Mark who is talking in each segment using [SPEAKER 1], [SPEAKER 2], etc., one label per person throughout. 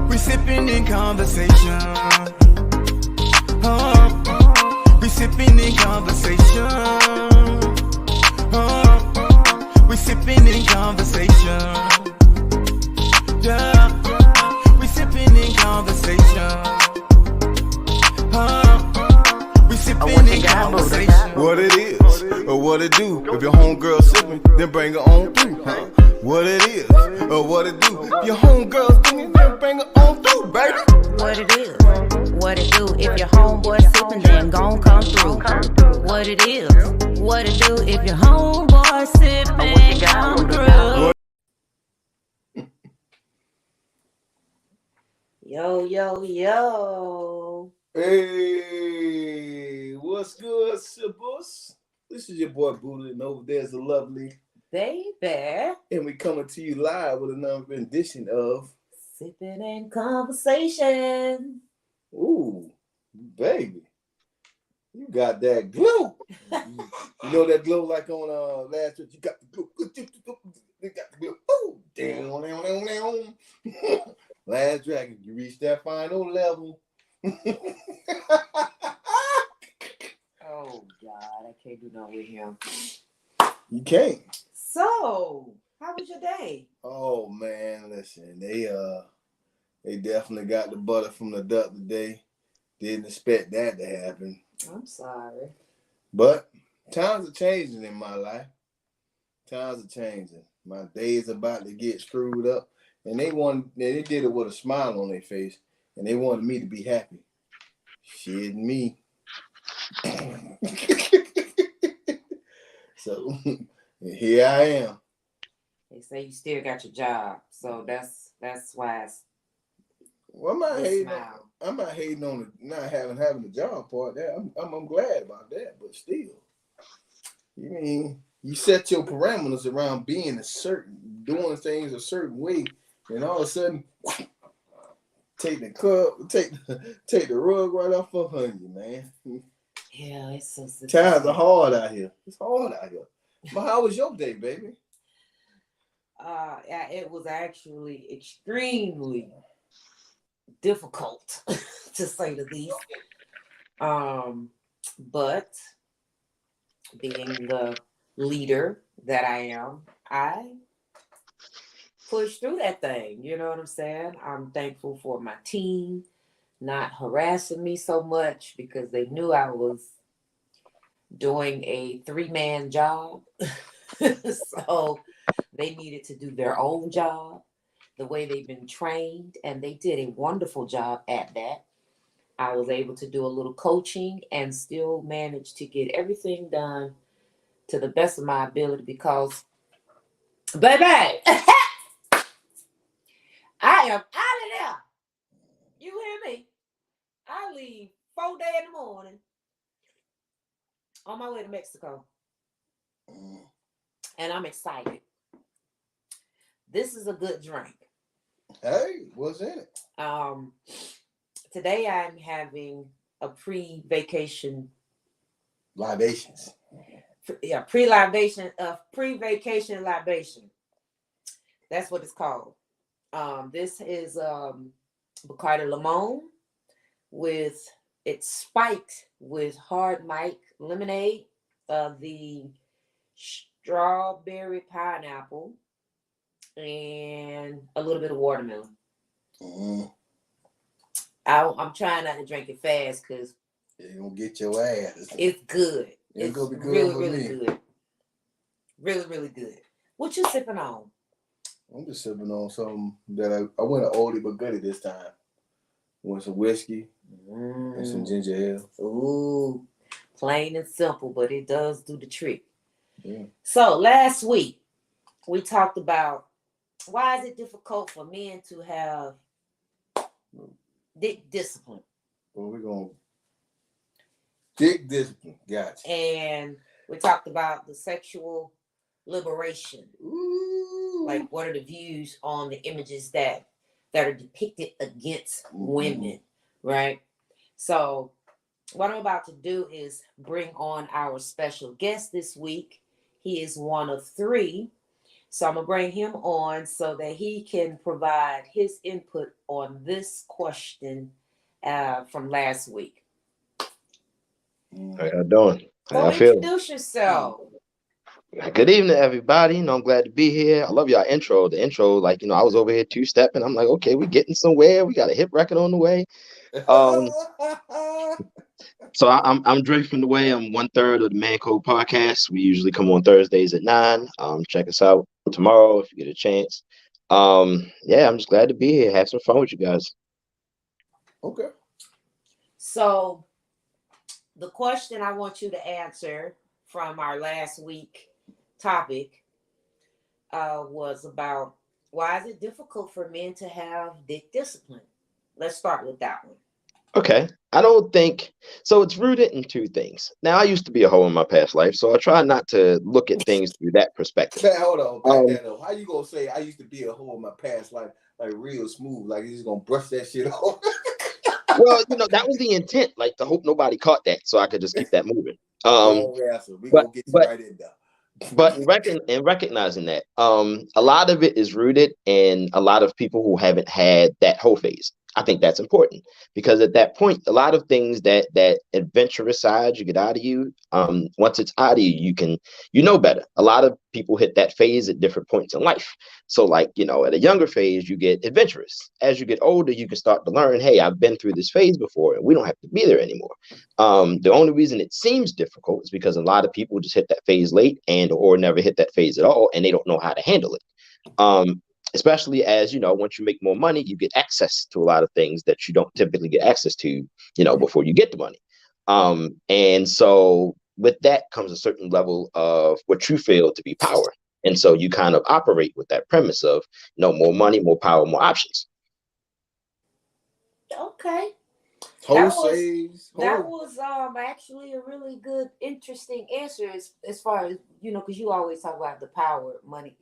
[SPEAKER 1] We sipping in conversation. We sipping in conversation. We sipping in conversation. Yeah. We sipping in conversation. We sipping in conversation.
[SPEAKER 2] What it is, or what it do. If your homegirl sipping, then bring her on through. What it is, or what it do. If your homegirl singing, then bring her on through, baby.
[SPEAKER 3] What it is, what it do. If your homeboy sipping, then gon' come through. What it is, what it do. If your homeboy sipping, come through. Yo, yo, yo.
[SPEAKER 2] Hey, what's good, sippers? This is your boy Buddha, and over there's the lovely
[SPEAKER 3] Baby.
[SPEAKER 2] And we coming to you live with another rendition of
[SPEAKER 3] Sipping in Conversation.
[SPEAKER 2] Ooh, baby. You got that glow. You know that glow like on last week? You got the glow. You got the glow. Ooh, damn. Last Dragon, you reached that final level.
[SPEAKER 3] Oh, God, I can't do no with him.
[SPEAKER 2] You can't.
[SPEAKER 3] So, how was your day?
[SPEAKER 2] Oh man, listen, they definitely got the butter from the duck today. Didn't expect that to happen.
[SPEAKER 3] I'm sorry.
[SPEAKER 2] But times are changing in my life. Times are changing. My day's about to get screwed up. And they did it with a smile on their face. And they wanted me to be happy. Shit, me. So here I am.
[SPEAKER 3] They say you still got your job, so that's why it's.
[SPEAKER 2] Well, I'm not hating on the not having the job part. That I'm glad about that, but still, you mean you set your parameters around doing things a certain way, and all of a sudden, take the rug right off of you, man.
[SPEAKER 3] Yeah, it's so.
[SPEAKER 2] Times are hard out here. It's hard out here. But how was your day, baby?
[SPEAKER 3] Yeah, it was actually extremely difficult, to say the least. But being the leader that I am, I pushed through that thing. You know what I'm saying? I'm thankful for my team not harassing me so much because they knew I was doing a 3-man job. So they needed to do their own job the way they've been trained, and they did a wonderful job at that. I was able to do a little coaching and still manage to get everything done to the best of my ability because, baby, I am out of there. You hear me? I leave 4 days in the morning on my way to Mexico. And I'm excited. This is a good drink.
[SPEAKER 2] Hey, what's in it?
[SPEAKER 3] Today I'm having a pre-vacation
[SPEAKER 2] libations.
[SPEAKER 3] Pre-vacation libation. That's what it's called. This is Bacardi Limon it's spiked with hard Mike lemonade, the strawberry pineapple, and a little bit of watermelon. I'm trying not to drink it fast because
[SPEAKER 2] you're gonna get your ass.
[SPEAKER 3] It's good.
[SPEAKER 2] It's gonna be good
[SPEAKER 3] really good. Really, really good. What you sipping on?
[SPEAKER 2] I'm just sipping on something that I went an oldie but goodie this time. Went some whiskey and some ginger ale.
[SPEAKER 3] Ooh, plain and simple, but it does do the trick.
[SPEAKER 2] Yeah.
[SPEAKER 3] So last week we talked about why is it difficult for men to have dick discipline.
[SPEAKER 2] Well, we're gonna dick discipline. Gotcha.
[SPEAKER 3] And we talked about the sexual liberation.
[SPEAKER 2] Ooh.
[SPEAKER 3] Like, what are the views on the images that are depicted against women, right? So what I'm about to do is bring on our special guest this week. He is one of 3 So I'm gonna bring him on so that he can provide his input on this question from last week.
[SPEAKER 4] How y'all doing? How
[SPEAKER 3] So
[SPEAKER 4] y'all feeling?
[SPEAKER 3] introduce yourself.
[SPEAKER 4] Good evening, everybody. I'm glad to be here. I love y'all intro. The intro, like, I was over here two-stepping. I'm like, okay, we getting somewhere. We got a hit record on the way. So I'm Dre from the way. I'm 1/3 of the Man Code podcast. We usually come on Thursdays at 9. Check us out tomorrow if you get a chance. Yeah, I'm just glad to be here. Have some fun with you guys.
[SPEAKER 2] Okay.
[SPEAKER 3] So the question I want you to answer from our last week topic was about why is it difficult for men to have dick discipline? Let's start with that one.
[SPEAKER 4] Okay. I don't think so. It's rooted in two things. Now, I used to be a hoe in my past life, so I try not to look at things through that perspective.
[SPEAKER 2] Hold on, back that up. How you gonna say I used to be a hoe in my past life, like real smooth, like you just gonna brush that shit off?
[SPEAKER 4] Well, that was the intent, like to hope nobody caught that, so I could just keep that moving.
[SPEAKER 2] We gonna get you right in there.
[SPEAKER 4] But in recognizing that, a lot of it is rooted in a lot of people who haven't had that whole phase. I think that's important because at that point, a lot of things that adventurous side you get out of you, once it's out of you, you know better. A lot of people hit that phase at different points in life. So like, at a younger phase, you get adventurous. As you get older, you can start to learn, hey, I've been through this phase before and we don't have to be there anymore. The only reason it seems difficult is because a lot of people just hit that phase late or never hit that phase at all, and they don't know how to handle it. Especially as, once you make more money, you get access to a lot of things that you don't typically get access to, before you get the money. And so with that comes a certain level of what you feel to be power. And so you kind of operate with that premise of, more money, more power, more options.
[SPEAKER 3] Okay.
[SPEAKER 2] That
[SPEAKER 3] was actually a really good, interesting answer as far as, because you always talk about the power, money,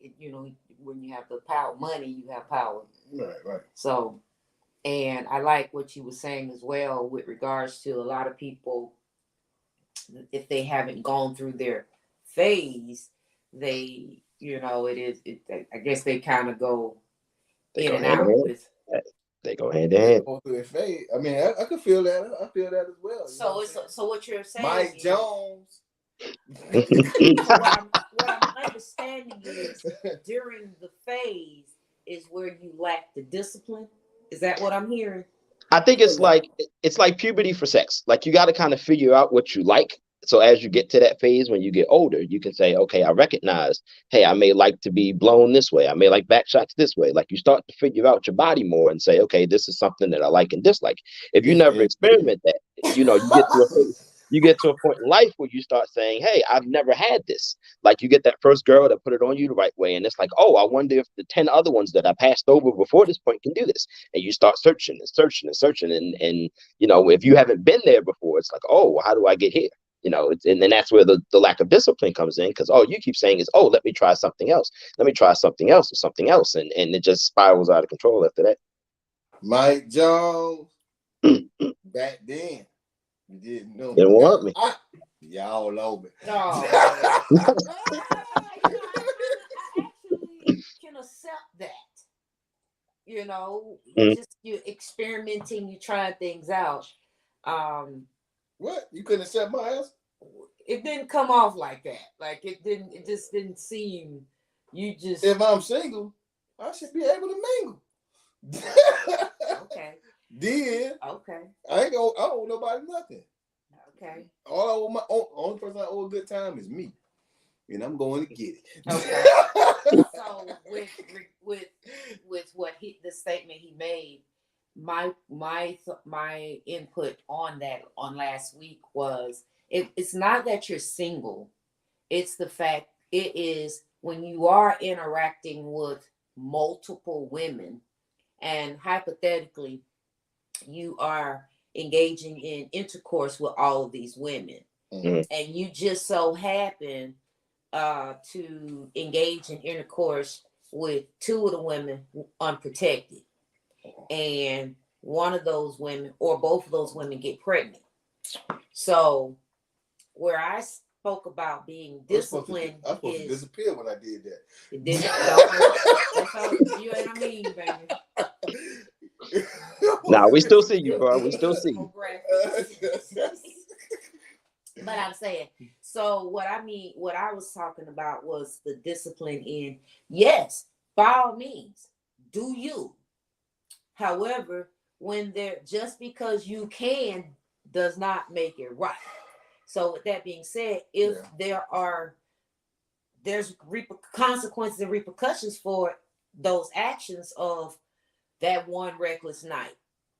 [SPEAKER 3] when you have the power, money, you have power.
[SPEAKER 2] Right.
[SPEAKER 3] So, and I like what you were saying as well with regards to a lot of people, if they haven't gone through their phase, they, I guess they kind of go in and out with.
[SPEAKER 4] They go hand in hand.
[SPEAKER 2] I mean, I could feel that. I feel that as well.
[SPEAKER 3] So what you're saying,
[SPEAKER 2] Mike Jones.
[SPEAKER 3] what I'm understanding is during the phase is where you lack the discipline. Is that what I'm hearing?
[SPEAKER 4] I think it's like puberty for sex. Like you got to kind of figure out what you like. So as you get to that phase, when you get older, you can say, okay, I recognize, hey, I may like to be blown this way. I may like back shots this way. Like you start to figure out your body more and say, okay, this is something that I like and dislike. If you never experiment that, you get to a point in life where you start saying, hey, I've never had this. Like you get that first girl that put it on you the right way. And it's like, oh, I wonder if the 10 other ones that I passed over before this point can do this. And you start searching and searching and searching. And if you haven't been there before, it's like, oh, how do I get here? And then that's where the lack of discipline comes in because all you keep saying is, oh, let me try something else. Let me try something else or something else. And it just spirals out of control after that.
[SPEAKER 2] Mike Jones, back then, you didn't know.
[SPEAKER 4] Didn't want me.
[SPEAKER 2] Y'all know me.
[SPEAKER 3] No. I actually can accept that. Just you experimenting, you trying things out.
[SPEAKER 2] What? You couldn't accept my ass?
[SPEAKER 3] It didn't come off like that. Like it just didn't seem. You just.
[SPEAKER 2] If I'm single, I should be able to mingle.
[SPEAKER 3] Okay.
[SPEAKER 2] Then.
[SPEAKER 3] Okay.
[SPEAKER 2] I don't owe nobody nothing.
[SPEAKER 3] Okay.
[SPEAKER 2] Only person I owe a good time is me, and I'm going to get it.
[SPEAKER 3] Okay. So with what the statement he made. My input on that on last week was it's not that you're single, it's the fact it is when you are interacting with multiple women and hypothetically you are engaging in intercourse with all of these women and you just so happen to engage in intercourse with two of the women unprotected. And one of those women or both of those women get pregnant. So where I spoke about being
[SPEAKER 2] I was supposed
[SPEAKER 3] disciplined
[SPEAKER 2] to disappear when I did that.
[SPEAKER 3] it didn't, that's all, you know what I mean, baby.
[SPEAKER 4] Nah, we still see you, bro. We still see you.
[SPEAKER 3] But I'm saying, so what I was talking about was the discipline in, yes, by all means, do you. However, when just because you can does not make it right. So with that being said, if there's consequences and repercussions for those actions of that one reckless night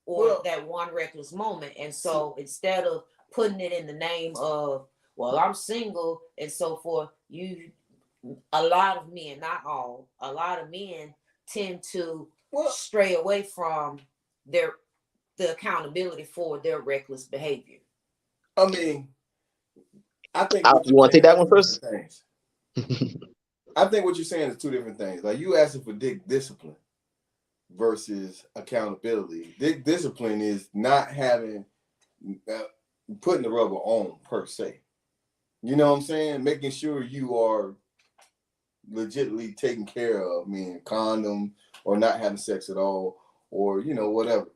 [SPEAKER 3] or that one reckless moment. And so instead of putting it in the name of, well, I'm single and so forth, a lot of men, not all, a lot of men tend to stray away from the accountability for their reckless behavior.
[SPEAKER 2] I mean, I think
[SPEAKER 4] you want to take that one first?
[SPEAKER 2] I think what you're saying is two different things. Like you asking for discipline versus accountability. Discipline is not having putting the rubber on per se. You know what I'm saying? Making sure you are legitimately taken care of, meaning condom or not having sex at all, or whatever.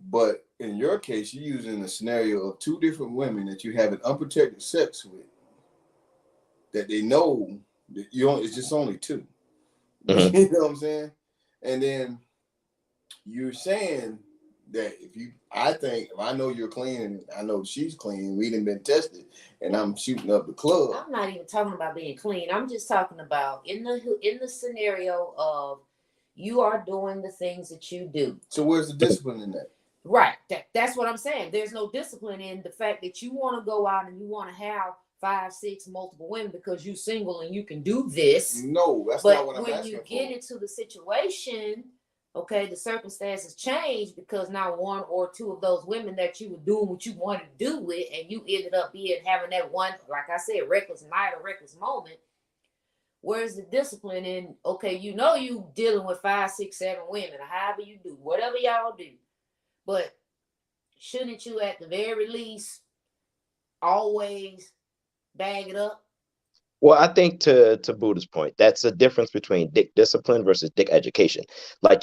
[SPEAKER 2] But in your case, you're using a scenario of two different women that you have an unprotected sex with, that they know that it's just only two. Mm-hmm. You know what I'm saying? And then you're saying that if I know you're clean and I know she's clean, we done been tested, and I'm shooting up the club.
[SPEAKER 3] I'm not even talking about being clean. I'm just talking about in the scenario of you are doing the things that you do.
[SPEAKER 2] So where's the discipline in that?
[SPEAKER 3] Right. That's what I'm saying. There's no discipline in the fact that you want to go out and you want to have 5, 6 multiple women because you're single and you can do this.
[SPEAKER 2] No, that's not what I'm asking for. But when you
[SPEAKER 3] get into the situation, okay, the circumstances change because now 1 or 2 of those women that you were doing what you wanted to do with, and you ended up having that one, like I said, reckless night or reckless moment. Where's the discipline in? Okay, you dealing with 5, 6, 7 women, or however you do, whatever y'all do. But shouldn't you, at the very least, always bag it up?
[SPEAKER 4] Well, I think to Buddha's point, that's a difference between dick discipline versus dick education. Like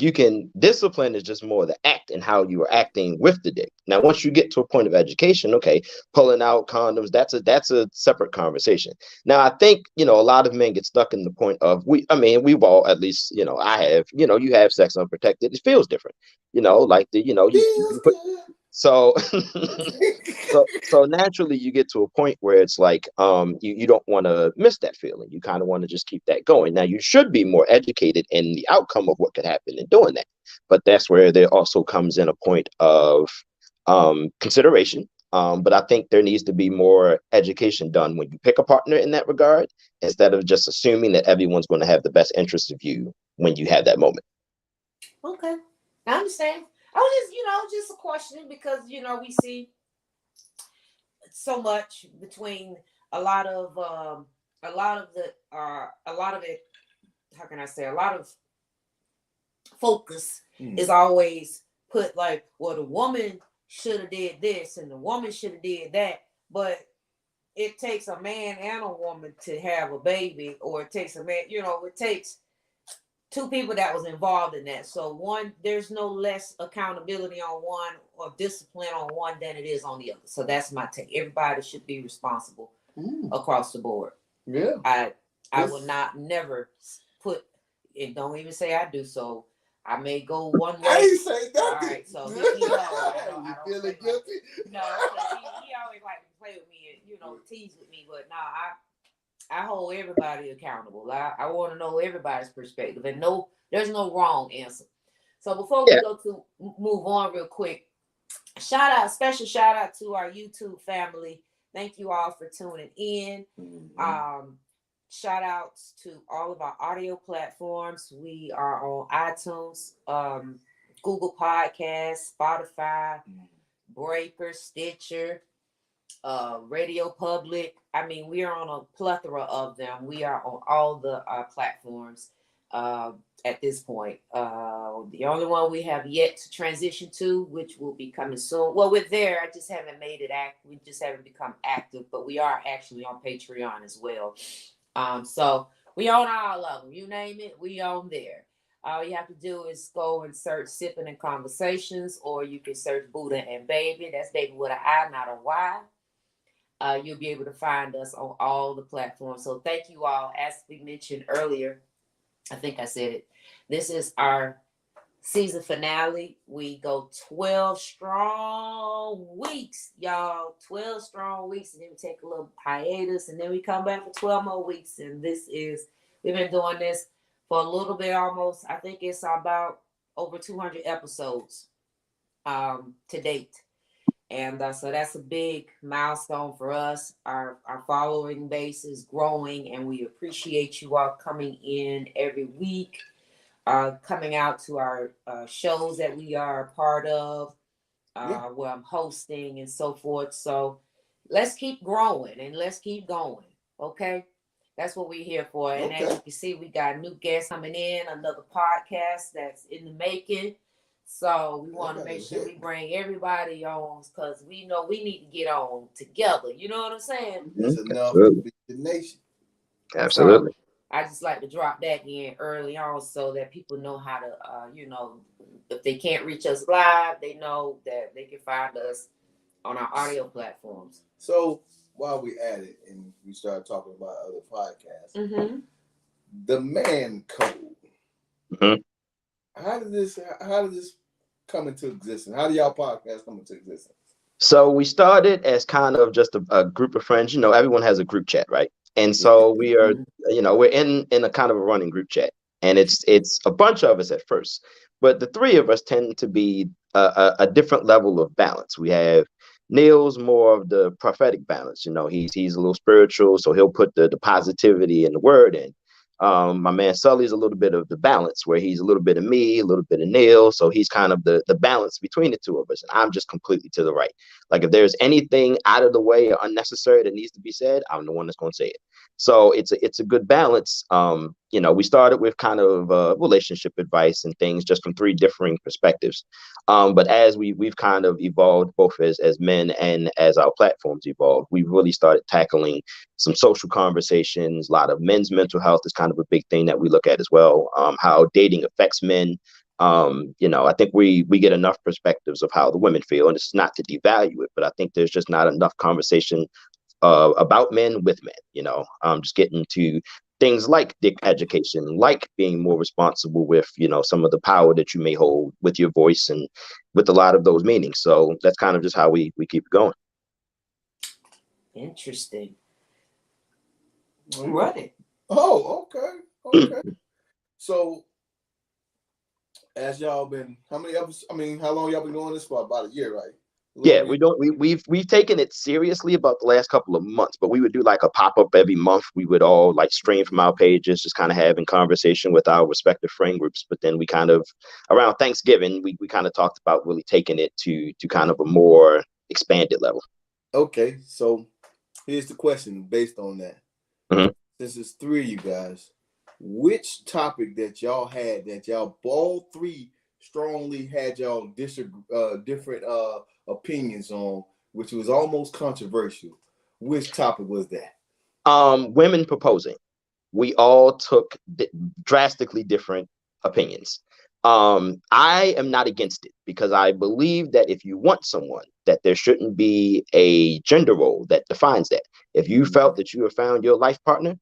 [SPEAKER 4] discipline is just more the act and how you are acting with the dick. Now, once you get to a point of education, okay, pulling out condoms, that's a separate conversation. Now, I think, a lot of men get stuck in the point of, we've all, at least, I have, you have sex unprotected. It feels different, like you put. So, so naturally you get to a point where it's like, you don't want to miss that feeling. You kind of want to just keep that going. Now you should be more educated in the outcome of what could happen in doing that. But that's where there also comes in a point of, consideration. But I think there needs to be more education done when you pick a partner in that regard, instead of just assuming that everyone's going to have the best interest of you when you have that moment.
[SPEAKER 3] Okay. I understand. I was just a question because, we see so much between a lot of it, how can I say, a lot of focus is always put like, well, the woman should have did this and the woman should have did that. But it takes a man and a woman to have a baby, or it takes a man, it takes 2 people that was involved in that. So there's no less accountability on one or discipline on one than it is on the other. So that's my take. Everybody should be responsible across the board.
[SPEAKER 2] Yeah.
[SPEAKER 3] I will never put, and don't even say I do. So I may go one way.
[SPEAKER 2] I ain't say nothing.
[SPEAKER 3] All right. So
[SPEAKER 2] you feeling guilty?
[SPEAKER 3] No, he always like to play with me and tease with me, but no, I hold everybody accountable. I want to know everybody's perspective, and there's no wrong answer. So before we go to move on real quick, special shout out to our YouTube family. Thank you all for tuning in. Mm-hmm. Shout outs to all of our audio platforms. We are on iTunes, Google Podcasts, Spotify, Breaker, Stitcher, Radio Public. We are on a plethora of them. We are on all the platforms. at this point. The only one we have yet to transition to, which will be coming soon. Well, we're there. I just haven't made it act. We just haven't become active, but we are actually on Patreon as well. So we own all of them. You name it, we own there. All you have to do is go and search Sipping and Conversations, or you can search Buddha and Baby. That's Baby with an I, not a Y. You'll be able to find us on all the platforms. So thank you all. As we mentioned earlier, I think I said it. This is our season finale. We go 12 strong weeks, y'all. 12 strong weeks, and then we take a little hiatus, and then we come back for 12 more weeks. And we've been doing this for a little bit almost. I think it's about over 200 episodes to date. And so that's a big milestone for us. Our following base is growing, and we appreciate you all coming in every week, coming out to our shows that we are a part of, where I'm hosting and so forth. So let's keep growing and let's keep going. Okay. That's what we're here for. And as you can see, we got new guests coming in, another podcast that's in the making. So we want to make sure we bring everybody on, because we know we need to get on together. You know what I'm saying?
[SPEAKER 2] It's enough to be the nation.
[SPEAKER 4] Absolutely.
[SPEAKER 3] So I just like to drop that in early on so that people know how to, if they can't reach us live, they know that they can find us on our audio platforms.
[SPEAKER 2] So while we at it and we start talking about other podcasts, the man code. How did this come into existence? How do y'all podcast come into existence?
[SPEAKER 4] So we started as kind of just a group of friends. You know, everyone has a group chat, right? And so we are, we're in a kind of a running group chat, and it's a bunch of us at first, but the three of us tend to be a different level of balance. We have Neil's more of the prophetic balance. You know, he's a little spiritual, so he'll put the positivity and the word in. My man Sully's a little bit of the balance, where he's a little bit of me, a little bit of Neil. So he's kind of the balance between the two of us. And I'm just completely to the right. Like if there's anything out of the way or unnecessary that needs to be said, I'm the one that's going to say it. So it's a good balance. We started with kind of relationship advice and things just from three differing perspectives. But as we've kind of evolved both as men and as our platforms evolved, we really started tackling some social conversations. A lot of men's mental health is kind of a big thing that we look at as well. How dating affects men. I think we get enough perspectives of how the women feel, and it's not to devalue it, but I think there's just not enough conversation about men with men. Just getting to things like dick education, like being more responsible with, some of the power that you may hold with your voice and with a lot of those meanings. So that's kind of just how we keep it going.
[SPEAKER 3] Interesting. Right.
[SPEAKER 2] Oh, okay. So as y'all been, how long y'all been doing this for? About a year, right?
[SPEAKER 4] Yeah, we've taken it seriously about the last couple of months, but we would do like a pop-up every month. We would all like stream from our pages, just kind of having conversation with our respective friend groups. But then we kind of around Thanksgiving, we kind of talked about really taking it to kind of a more expanded level. Okay,
[SPEAKER 2] so here's the question based on that. Since it's three of you guys, which topic that y'all had that y'all all three strongly had y'all different opinions on, which was almost controversial? Which topic was that?
[SPEAKER 4] Women proposing. We all took drastically different opinions. I am not against it, because I believe that if you want someone, that there shouldn't be a gender role that defines that. If you felt that you have found your life partner,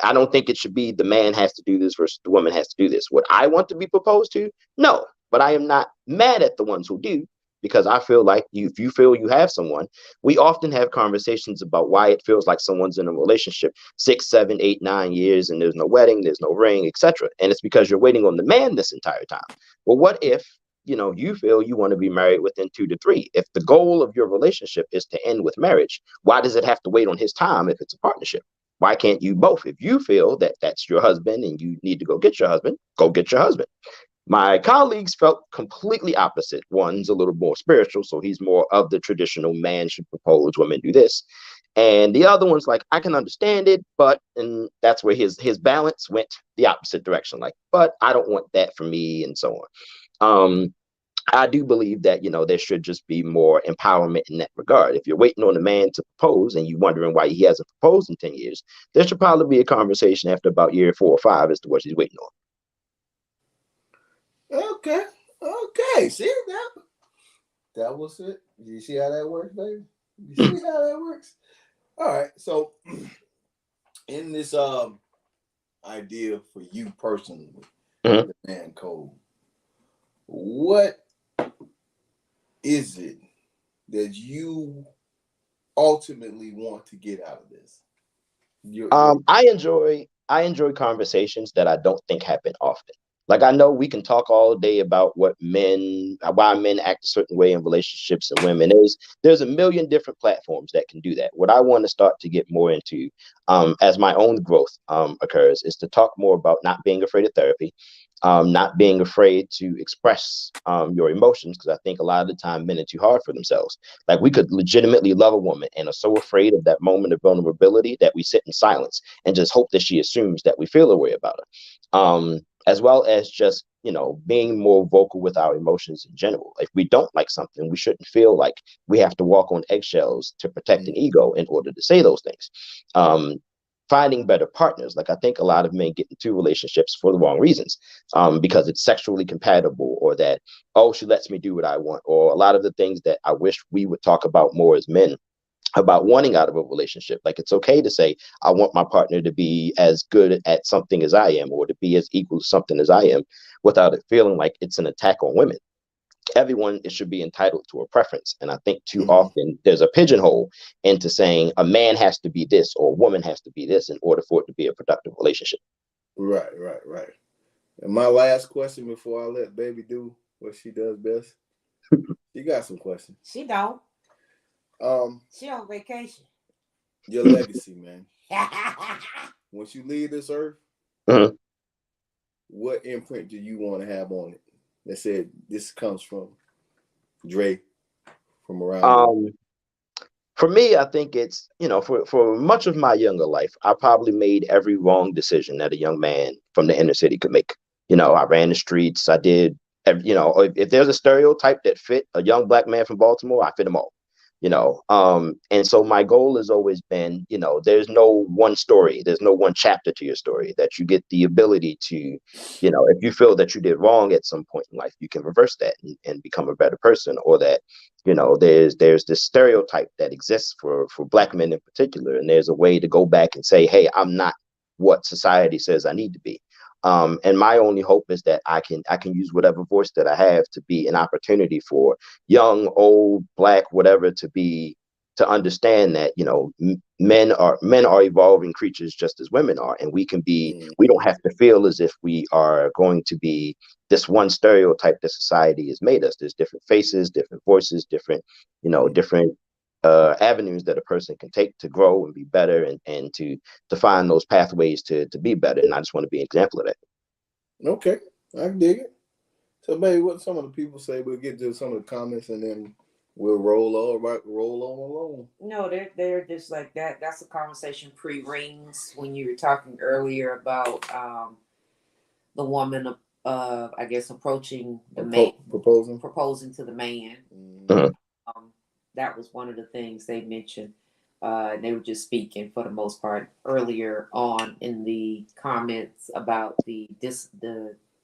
[SPEAKER 4] I don't think it should be the man has to do this versus the woman has to do this. Would I want to be proposed to? No, but I am not mad at the ones who do, because I feel like if you feel you have someone, we often have conversations about why it feels like someone's in a relationship 6, 7, 8, 9 years and there's no wedding, there's no ring, etc. And it's because you're waiting on the man this entire time. Well, what if you feel you want to be married within 2 to 3? If the goal of your relationship is to end with marriage, why does it have to wait on his time if it's a partnership? Why can't you both? If you feel that that's your husband and you need to go get your husband, go get your husband. My colleagues felt completely opposite. One's a little more spiritual, so he's more of the traditional man should propose, women do this. And the other one's like, I can understand it, but, and that's where his balance went the opposite direction. Like, but I don't want that for me, and so on. I do believe that, there should just be more empowerment in that regard. If you're waiting on a man to propose and you're wondering why he hasn't proposed in 10 years, there should probably be a conversation after about year 4 or 5 as to what she's waiting
[SPEAKER 2] on. Okay. See that was it. You see how that works, baby? You see how that works? All right. So in this idea for you personally, the man code, what is it that you ultimately want to get out of this?
[SPEAKER 4] I enjoy conversations that I don't think happen often. Like, I know we can talk all day about why men act a certain way in relationships and women. There's a million different platforms that can do that. What I want to start to get more into, as my own growth occurs, is to talk more about not being afraid of therapy, not being afraid to express your emotions, because I think a lot of the time men are too hard for themselves. Like, we could legitimately love a woman and are so afraid of that moment of vulnerability that we sit in silence and just hope that she assumes that we feel a way about her. As well as just, being more vocal with our emotions in general. If we don't like something, we shouldn't feel like we have to walk on eggshells to protect an ego in order to say those things. Finding better partners. Like, I think a lot of men get into relationships for the wrong reasons, because it's sexually compatible, or that, oh, she lets me do what I want, or a lot of the things that I wish we would talk about more as men about wanting out of a relationship. Like, it's okay to say, I want my partner to be as good at something as I am, or to be as equal to something as I am, without it feeling like it's an attack on women. Everyone should be entitled to a preference. And I think too often there's a pigeonhole into saying a man has to be this or a woman has to be this in order for it to be a productive relationship.
[SPEAKER 2] Right. And my last question before I let baby do what she does best. You got some questions?
[SPEAKER 3] She don't. She on vacation.
[SPEAKER 2] Your legacy, man. Once you leave this earth, what imprint do you want to have on it that said this comes from Dre, from around?
[SPEAKER 4] For me, I think it's, for much of my younger life, I probably made every wrong decision that a young man from the inner city could make. I ran the streets. I did, if there's a stereotype that fit a young black man from Baltimore, I fit them all. And so my goal has always been, there's no one story, there's no one chapter to your story, that you get the ability to, if you feel that you did wrong at some point in life, you can reverse that and become a better person. Or that, there's this stereotype that exists for black men in particular, and there's a way to go back and say, hey, I'm not what society says I need to be. And my only hope is that I can use whatever voice that I have to be an opportunity for young, old, black, whatever, to understand that, men are evolving creatures just as women are. And we don't have to feel as if we are going to be this one stereotype that society has made us. There's different faces, different voices, different avenues that a person can take to grow and be better, and to find those pathways to be better. And I just want to be an example of that. Okay,
[SPEAKER 2] I dig it. So, baby, what some of the people say, we'll get to some of the comments and then we'll roll on along.
[SPEAKER 3] No, they're just like that. That's a conversation pre-rings when you were talking earlier about the woman I guess approaching the man, proposing to the man. That was one of the things they mentioned. They were just speaking for the most part earlier on in the comments about the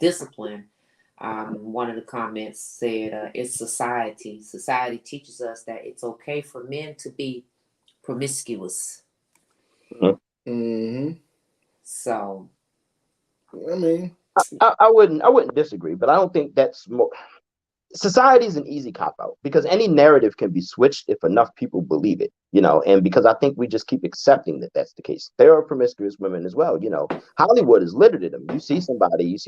[SPEAKER 3] discipline. One of the comments said, it's society. Society teaches us that it's okay for men to be promiscuous. So,
[SPEAKER 2] I mean,
[SPEAKER 4] I wouldn't disagree, but I don't think that's more. Society is an easy cop out, because any narrative can be switched if enough people believe it, and because I think we just keep accepting that that's the case. There are promiscuous women as well. Hollywood is littered in them. You see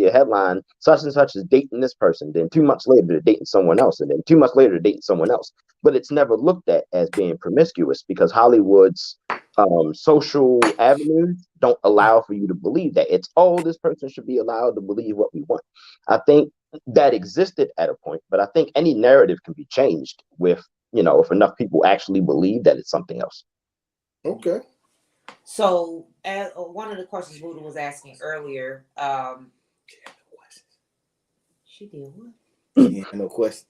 [SPEAKER 4] a headline, such and such is dating this person, then 2 months later they're dating someone else, and then 2 months later they're dating someone else. But it's never looked at as being promiscuous, because Hollywood's social avenues don't allow for you to believe that. It's, oh, this person should be allowed to believe what we want. I think that existed at a point, but I think any narrative can be changed with, if enough people actually believe that it's something else.
[SPEAKER 2] Okay.
[SPEAKER 3] So, one of the questions Buddha was asking earlier, she did what?
[SPEAKER 2] She ain't no questions.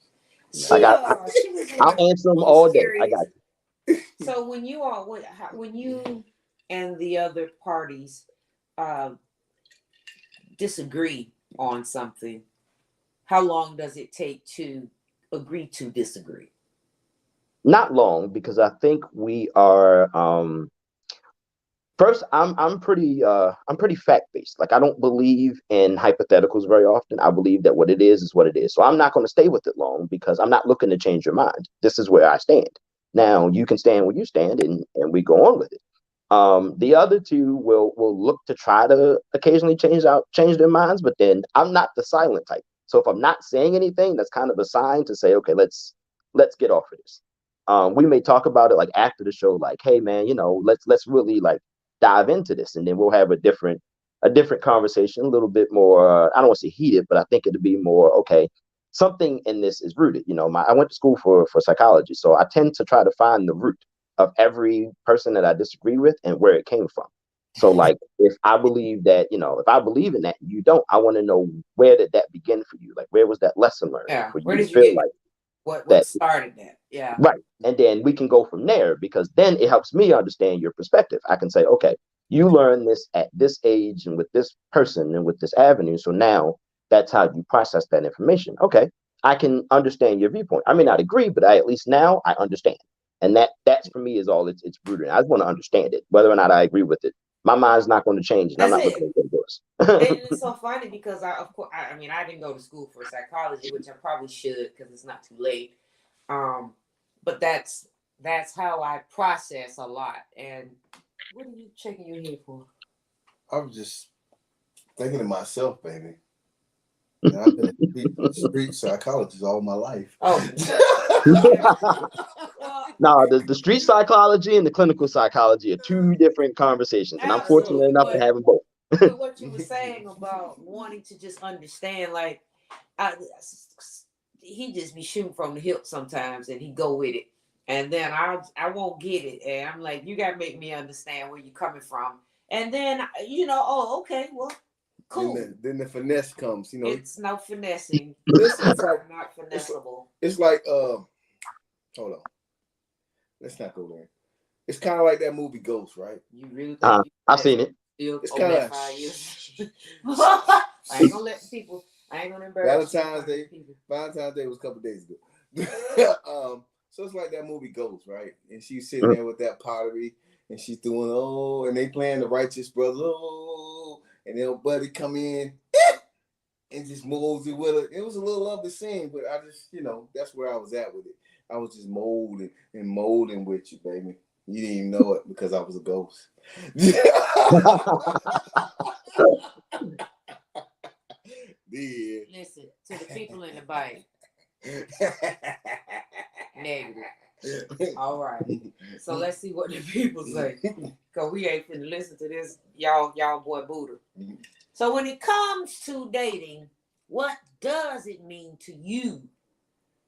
[SPEAKER 4] I got.
[SPEAKER 3] She was in
[SPEAKER 4] I'll
[SPEAKER 3] a
[SPEAKER 4] answer them all day. I
[SPEAKER 3] series.
[SPEAKER 4] got
[SPEAKER 3] So when you all when you and the other parties disagree on something, how long does it take to agree to disagree?
[SPEAKER 4] Not long, because I think we are. First, I'm pretty fact based. Like, I don't believe in hypotheticals very often. I believe that what it is what it is. So I'm not going to stay with it long, because I'm not looking to change your mind. This is where I stand. Now you can stand where you stand, and we go on with it. The other two will look to try to occasionally change their minds, but then I'm not the silent type. So if I'm not saying anything, that's kind of a sign to say, okay, let's get off of this. We may talk about it like after the show, like, hey man, let's really like dive into this, and then we'll have a different conversation, a little bit more. I don't want to say heated, but I think it'd be more okay. Something in this is rooted. I went to school for psychology, so I tend to try to find the root of every person that I disagree with and where it came from. So, like, if I believe that, if I believe in that, and you don't, I want to know, where did that begin for you? Like, where was that lesson learned?
[SPEAKER 3] Yeah.
[SPEAKER 4] For
[SPEAKER 3] Where
[SPEAKER 4] you
[SPEAKER 3] did
[SPEAKER 4] to
[SPEAKER 3] you
[SPEAKER 4] feel
[SPEAKER 3] get
[SPEAKER 4] like
[SPEAKER 3] what
[SPEAKER 4] that?
[SPEAKER 3] started that? Yeah.
[SPEAKER 4] Right. And then we can go from there, because then it helps me understand your perspective. I can say, okay, you learned this at this age and with this person and with this avenue. So now that's how you process that information. Okay, I can understand your viewpoint. I may not agree, but at least now I understand. And that's for me is all it's rooted in. I just want to understand it, whether or not I agree with it. My mind's not going to change, and I'm
[SPEAKER 3] That's
[SPEAKER 4] not
[SPEAKER 3] it.
[SPEAKER 4] looking at yours.
[SPEAKER 3] And it's so funny because I mean, I didn't go to school for psychology, which I probably should because it's not too late. But that's how I process a lot. And what are you checking your head for?
[SPEAKER 2] I was just thinking to myself, baby. I've been a street psychologist all my life.
[SPEAKER 3] Oh.
[SPEAKER 4] No, the street psychology and the clinical psychology are two different conversations, and I'm fortunate enough to have them both.
[SPEAKER 3] With what you were saying about wanting to just understand, like, he just be shooting from the hip sometimes, and he go with it, and then I won't get it, and I'm like, you gotta make me understand where you're coming from, and then oh, okay, well, cool.
[SPEAKER 2] Then the finesse comes.
[SPEAKER 3] It's no finessing.
[SPEAKER 2] Listen, it's
[SPEAKER 3] like not finessable.
[SPEAKER 2] It's like hold on, let's not go there. It's kind of like that movie Ghost, right?
[SPEAKER 3] You really?
[SPEAKER 4] I've seen it.
[SPEAKER 2] It's kind of.
[SPEAKER 3] I ain't gonna let people. I ain't gonna embarrass.
[SPEAKER 2] Valentine's Day was a couple days ago. So it's like that movie Ghost, right? And she's sitting there with that pottery, and she's doing and they playing the Righteous Brothers, and then buddy come in and just molds it with her. It was a little lovely scene, but I just, that's where I was at with it. I was just molding with you, baby. You didn't even know it because I was a ghost. Yeah.
[SPEAKER 3] Listen to the people in the bike. Negative. All right. So let's see what the people say. Because we ain't finna listen to this, y'all boy Buddha. So when it comes to dating, what does it mean to you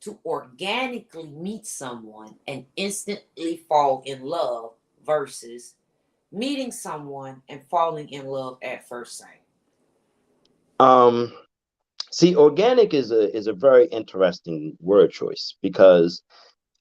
[SPEAKER 3] to organically meet someone and instantly fall in love versus meeting someone and falling in love at first sight?
[SPEAKER 4] See, organic is a very interesting word choice, because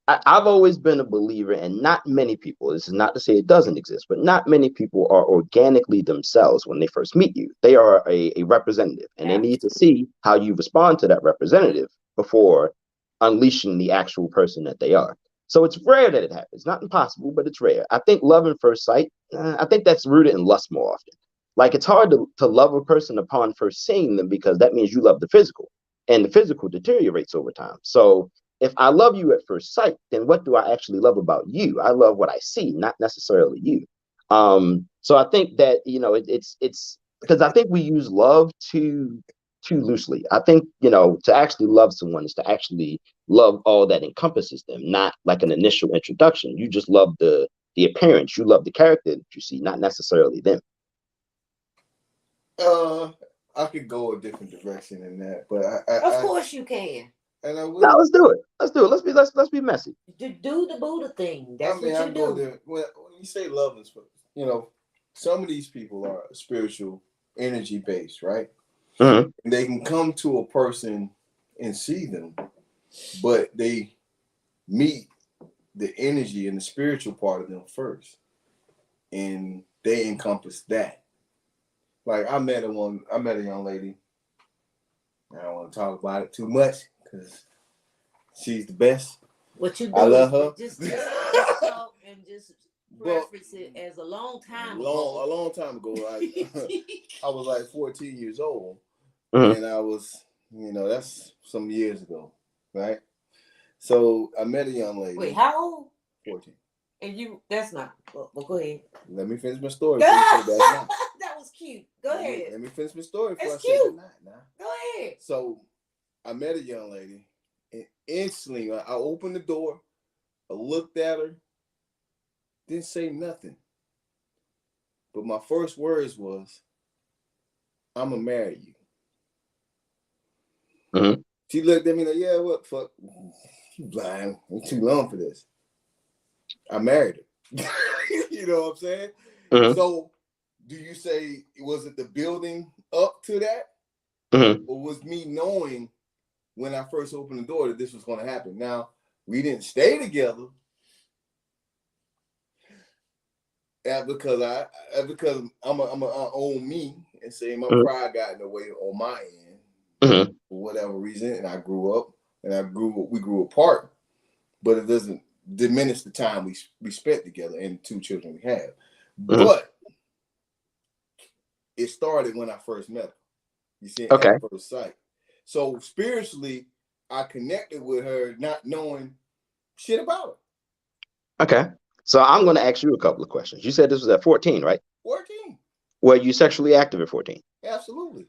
[SPEAKER 4] I've always been a believer, and not many people, this is not to say it doesn't exist, but not many people are organically themselves when they first meet you. They are a representative, and they need to see how you respond to that representative before unleashing the actual person that they are. So it's rare that it happens. Not impossible, but it's rare. I think love at first sight, I think that's rooted in lust more often. Like, it's hard to love a person upon first seeing them, because that means you love the physical, and the physical deteriorates over time. So if I love you at first sight, then what do I actually love about you? I love what I see, not necessarily you. So I think that, it's because I think we use love too loosely. I think, to actually love someone is to actually love all that encompasses them, not like an initial introduction. You just love the appearance, you love the character that you see, not necessarily them.
[SPEAKER 2] I could go a different direction than that, but
[SPEAKER 3] of course you can.
[SPEAKER 2] And I will.
[SPEAKER 4] Now let's do it. Let's be messy.
[SPEAKER 3] Do the Buddha thing. That's what you do.
[SPEAKER 2] Well, you say love is, you know, some of these people are spiritual, energy based, right?
[SPEAKER 4] Mm-hmm.
[SPEAKER 2] And they can come to a person and see them, but they meet the energy and the spiritual part of them first, and they encompass that. Like I met a young lady. I don't want to talk about it too much because she's the best.
[SPEAKER 3] What you do?
[SPEAKER 2] I love her.
[SPEAKER 3] Just talk and just reference it as a long time ago.
[SPEAKER 2] A long time ago. I was like 14 years old,
[SPEAKER 4] Mm-hmm.
[SPEAKER 2] and I was, that's some years ago, right? So I met a young lady.
[SPEAKER 3] Wait, how old?
[SPEAKER 2] 14.
[SPEAKER 3] And you? That's not. Well, go ahead.
[SPEAKER 2] Let me finish my story.
[SPEAKER 3] That was cute. Go ahead.
[SPEAKER 2] Let me finish my story before
[SPEAKER 3] That's
[SPEAKER 2] I say
[SPEAKER 3] cute.
[SPEAKER 2] goodnight now.
[SPEAKER 3] Go ahead.
[SPEAKER 2] So I met a young lady, and instantly I opened the door, I looked at her, didn't say nothing. But my first words was, "I'm gonna marry you."
[SPEAKER 4] Mm-hmm.
[SPEAKER 2] She looked at me like, "Yeah, what fuck? You blind? I'm too long for this." I married her. You know what I'm saying?
[SPEAKER 4] Mm-hmm.
[SPEAKER 2] So, do you say was it the building up to that,
[SPEAKER 4] Mm-hmm.
[SPEAKER 2] or was me knowing when I first opened the door that this was going to happen? Now, we didn't stay together. Because I'm a own me and say my pride got in the way on my end for whatever reason, and I grew up and we grew apart, but it doesn't diminish the time we spent together and the 2 children we have. But it started when I first met her. You see, at first sight. So spiritually, I connected with her, not knowing shit about her.
[SPEAKER 4] Okay. So I'm going to ask you a couple of questions. You said this was at 14, right?
[SPEAKER 2] 14.
[SPEAKER 4] Were you sexually active at 14?
[SPEAKER 2] Absolutely.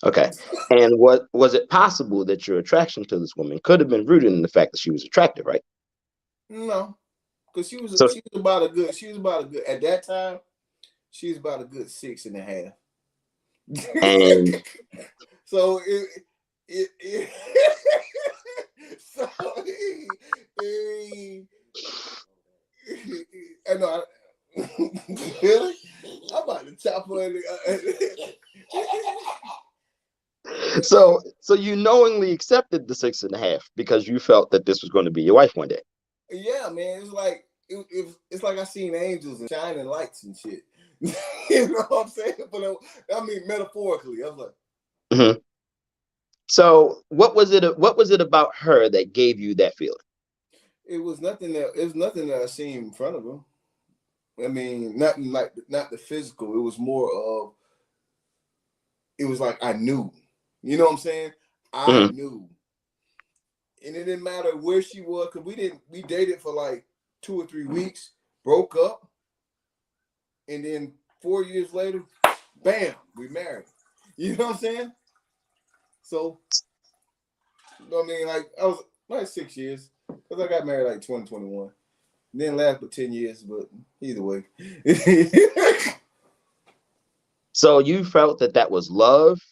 [SPEAKER 4] Okay. And what was it possible that your attraction to this woman could have been rooted in the fact that she was attractive, right?
[SPEAKER 2] No, because she was about a good at that time. She was about a good 6.5.
[SPEAKER 4] And
[SPEAKER 2] so so I know. Really? I'm about to chop her.
[SPEAKER 4] so you knowingly accepted the 6.5 because you felt that this was going to be your wife one day.
[SPEAKER 2] Yeah, man. It's like it's like I seen angels and shining lights and shit. You know what I'm saying? But I mean, metaphorically, I was like.
[SPEAKER 4] Mm-hmm. So what was it about her that gave you that feeling?
[SPEAKER 2] It was nothing that I seen in front of her. I mean, not the physical. It was more of. It was like I knew. You know what I'm saying? I knew. And it didn't matter where she was, because we dated for like 2 or 3 weeks, broke up, and then 4 years later, bam, we married. You know what I'm saying? So, I mean, like, I was like 6 years, because I got married like 2021. Didn't last for 10 years, but either way.
[SPEAKER 4] So you felt that was love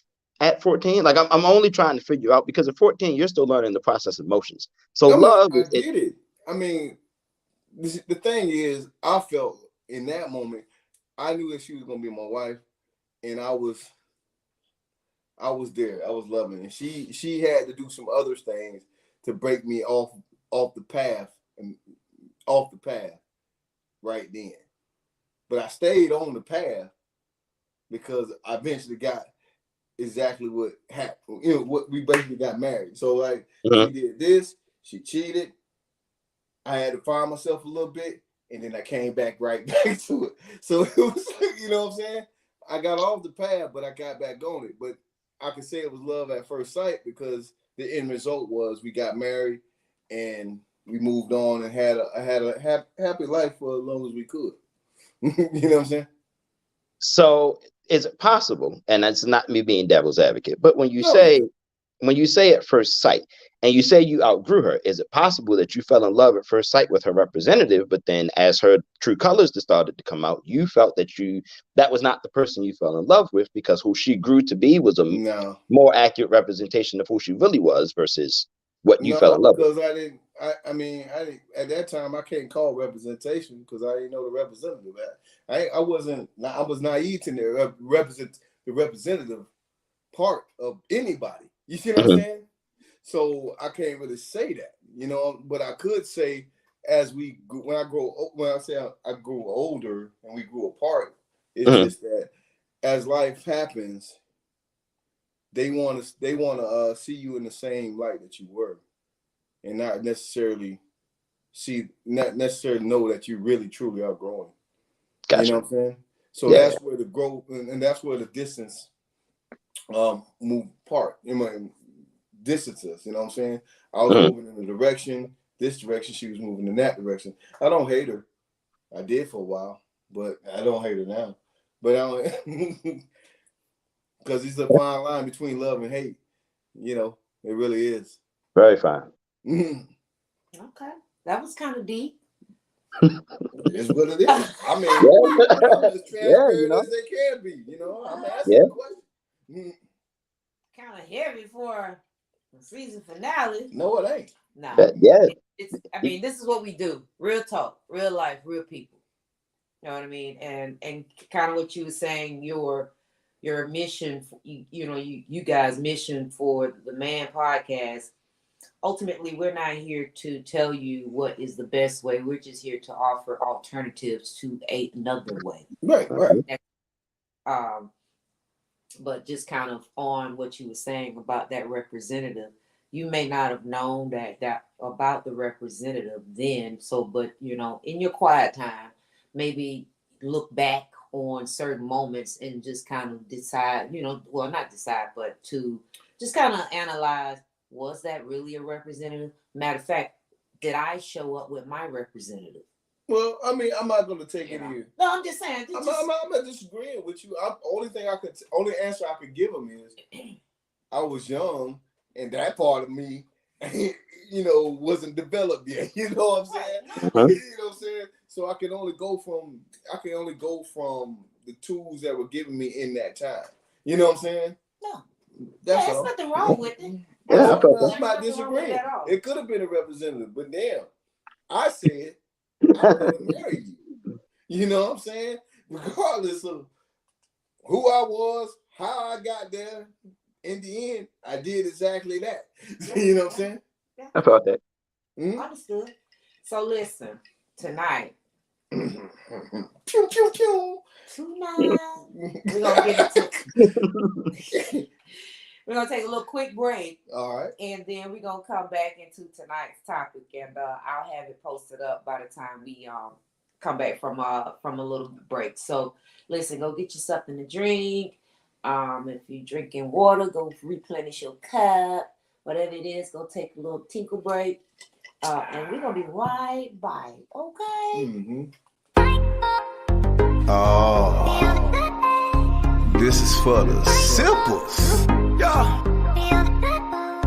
[SPEAKER 4] at 14? Like I'm only trying to figure out, because at 14 you're still learning the process of emotions. So love
[SPEAKER 2] I get it. I mean, the thing is, I felt in that moment, I knew that she was gonna be my wife, and I was there. I was loving, and she had to do some other things to break me off the path right then. But I stayed on the path because I eventually got exactly what happened. You know, what we basically got married. So like she did this, she cheated. I had to find myself a little bit, and then I came back right back to it. So it was, you know what I'm saying? I got off the path, but I got back on it. But I could say it was love at first sight, because the end result was we got married and we moved on and had a happy life for as long as we could. You know what I'm saying?
[SPEAKER 4] So is it possible, and that's not me being devil's advocate, but when you say at first sight, and you say you outgrew her, is it possible that you fell in love at first sight with her representative, but then as her true colors started to come out, you felt that was not the person you fell in love with, because who she grew to be was a more accurate representation of who she really was versus what you fell in love with?
[SPEAKER 2] Because I mean, at that time I can't call representation because I didn't know the representative. I was naive to the representative part of anybody. You see what I'm saying? So I can't really say that, you know. But I could say when I grew older and we grew apart, it's just that as life happens, they want to see you in the same light that you were, and not necessarily know that you really truly are growing. Gotcha. You know what I'm saying? So that's where the growth and that's where the distance move apart. Distances. You know what I'm saying? I was moving in this direction. She was moving in that direction. I don't hate her. I did for a while, but I don't hate her now. But I don't, because it's a fine line between love and hate. You know, it really is.
[SPEAKER 4] Very fine.
[SPEAKER 3] Okay, that was kind of deep.
[SPEAKER 2] It's what it is. I mean, I'm as transparent as they can be. You know, I'm asking a question.
[SPEAKER 3] Kind of heavy for the season finale.
[SPEAKER 2] No, it ain't.
[SPEAKER 3] Nah.
[SPEAKER 4] Yeah.
[SPEAKER 3] I mean, this is what we do. Real talk, real life, real people. You know what I mean? And kind of what you were saying, your mission, you guys' mission for the Man Podcast. Ultimately, we're not here to tell you what is the best way. We're just here to offer alternatives to another way.
[SPEAKER 2] Right.
[SPEAKER 3] But just kind of on what you were saying about that representative, you may not have known that about the representative then. So, but in your quiet time, maybe look back on certain moments and just kind of decide, not decide, but to just kind of analyze, was that really a representative? Matter of fact, did I show up with my representative?
[SPEAKER 2] Well, I mean, I'm not going to take any of you.
[SPEAKER 3] No, I'm just saying.
[SPEAKER 2] I'm not disagreeing with you. Only answer I could give him is, I was young, and that part of me, wasn't developed yet. You know what I'm saying? You know what I'm saying? So I can only go from the tools that were given me in that time. You know what I'm saying?
[SPEAKER 3] No,
[SPEAKER 2] there's
[SPEAKER 3] nothing wrong with it.
[SPEAKER 2] Yeah, I'm not disagreeing. It could have been a representative, but damn, I said I'm gonna marry you. You know what I'm saying? Regardless of who I was, how I got there, in the end, I did exactly that. You know what I'm saying?
[SPEAKER 3] Yeah.
[SPEAKER 4] I felt that.
[SPEAKER 3] Understood. So listen, tonight.
[SPEAKER 2] Pew, pew, pew.
[SPEAKER 3] Tonight, we're gonna get into. We're going to take a little quick break.
[SPEAKER 2] All right.
[SPEAKER 3] And then we're going to come back into tonight's topic. And I'll have it posted up by the time we come back from a little break. So, listen, go get you something to drink. If you're drinking water, go replenish your cup. Whatever it is, go take a little tinkle break. And we're going to be right back. Okay?
[SPEAKER 2] Mm-hmm.
[SPEAKER 1] Oh, this is for the simples. Yeah.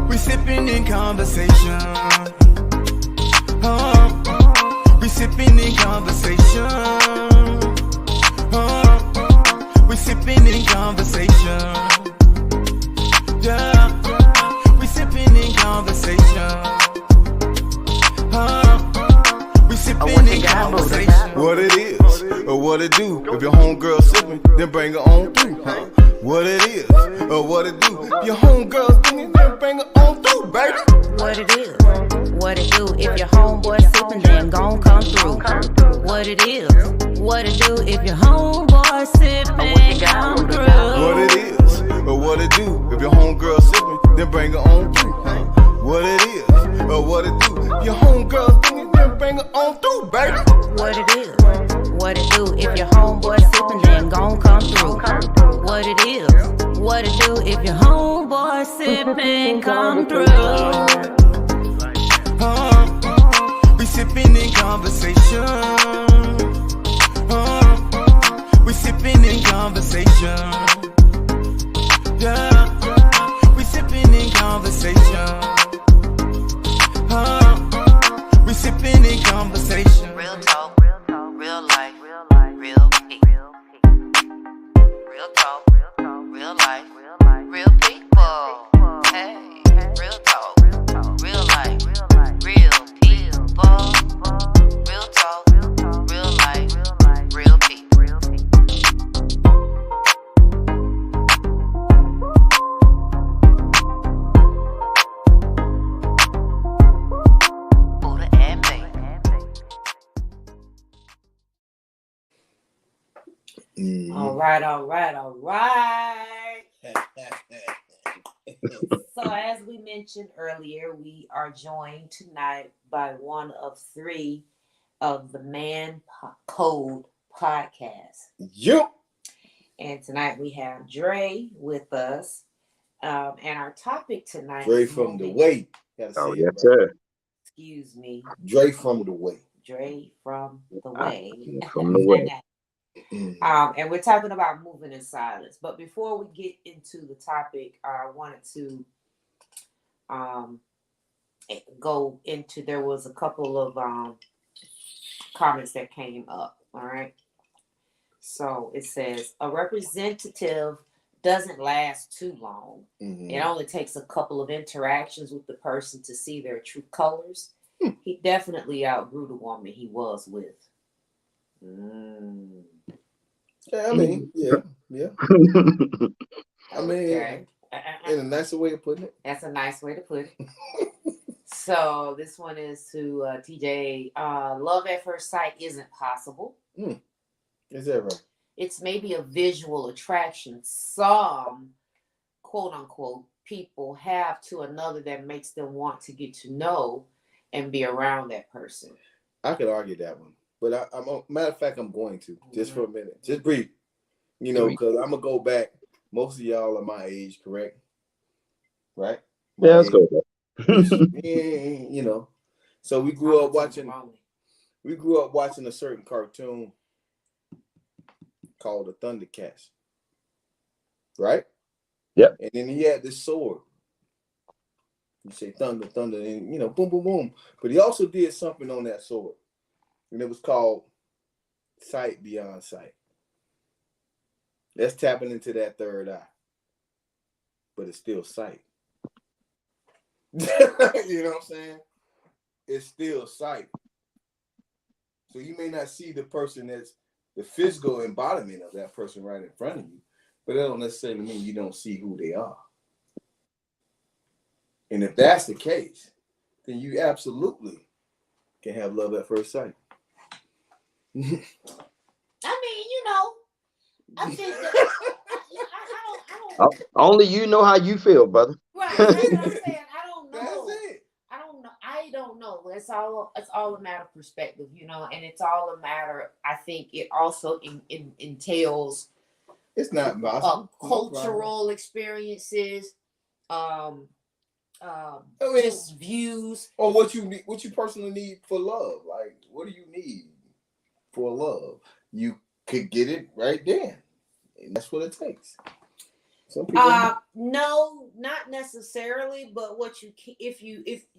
[SPEAKER 1] We sipping in conversation. We sipping in conversation. We sipping in conversation. Yeah. We sipping in conversation. We sipping in conversation.
[SPEAKER 2] What it is, or what it do. If your homegirl sipping, then bring her on through. What it is, or what it do. If your homegirl singing, then bring her on through, baby.
[SPEAKER 5] What it is, what it do. If your homeboy sipping, then gon' come through. What it is, what it do. If your homeboy sipping, come through.
[SPEAKER 2] What it is, or what it do. If your homegirl sipping, then bring her on through. What it is, or what it do. If your homegirl singing, then bring her on through, baby.
[SPEAKER 5] What it is, what it do. If your homeboy sipping, then gon' come through. What it is, what it do. If your homeboy sipping, come through.
[SPEAKER 1] We sipping in conversation. We sipping in conversation. Yeah. We sipping in conversation. We sipping in conversation.
[SPEAKER 5] Real talk, real life, real people. Real talk, real life, real people. Hey, real talk,
[SPEAKER 2] Mm-hmm.
[SPEAKER 3] All right. So as we mentioned earlier, we are joined tonight by one of 3 of the Man Code podcast.
[SPEAKER 2] Yep.
[SPEAKER 3] And tonight we have Dre with us. And our topic tonight
[SPEAKER 2] Dre
[SPEAKER 3] is
[SPEAKER 2] from the
[SPEAKER 3] moving.
[SPEAKER 2] way.
[SPEAKER 4] Oh, yes, sir.
[SPEAKER 3] Excuse me.
[SPEAKER 2] Dre from the way.
[SPEAKER 3] Dre from the way.
[SPEAKER 4] From the way.
[SPEAKER 3] And we're talking about moving in silence. But before we get into the topic, I wanted to go into, there was a couple of comments that came up. All right. So it says, a representative doesn't last too long.
[SPEAKER 2] Mm-hmm.
[SPEAKER 3] It only takes a couple of interactions with the person to see their true colors. He definitely outgrew the woman he was with.
[SPEAKER 2] Yeah, I mean, yeah. I mean,
[SPEAKER 3] okay.
[SPEAKER 2] In a nicer way of putting it.
[SPEAKER 3] That's a nice way to put it. So this one is to TJ. Love at first sight isn't possible.
[SPEAKER 2] Is that right?
[SPEAKER 3] It's maybe a visual attraction some, quote unquote, people have to another that makes them want to get to know and be around that person.
[SPEAKER 2] I could argue that one. But matter of fact, I'm going to just for a minute. Just breathe. You know, because I'm going to go back. Most of y'all are my age, correct? Right?
[SPEAKER 4] Yeah, let's go.
[SPEAKER 2] You know. So we grew up watching a certain cartoon called the Thundercats. Right?
[SPEAKER 4] Yep.
[SPEAKER 2] And then he had this sword. You say thunder, thunder, and you know, boom, boom, boom. But he also did something on that sword. And it was called sight beyond sight. That's tapping into that third eye. But it's still sight. You know what I'm saying? It's still sight. So you may not see the person that's the physical embodiment of that person right in front of you, but that don't necessarily mean you don't see who they are. And if that's the case, then you absolutely can have love at first sight.
[SPEAKER 3] I mean, you know, I think that I don't.
[SPEAKER 4] Only you know how you feel, brother.
[SPEAKER 3] Right, that's what I'm saying. I don't know.
[SPEAKER 2] That's it.
[SPEAKER 3] I don't know. It's all a matter of perspective, you know, and it's all a matter. I think it also entails.
[SPEAKER 2] It's not
[SPEAKER 3] cultural experiences, just views,
[SPEAKER 2] or what you personally need for love. Like, what do you need for love? You could get it right then, and that's what it takes. Some people
[SPEAKER 3] no, not necessarily, but what you can, if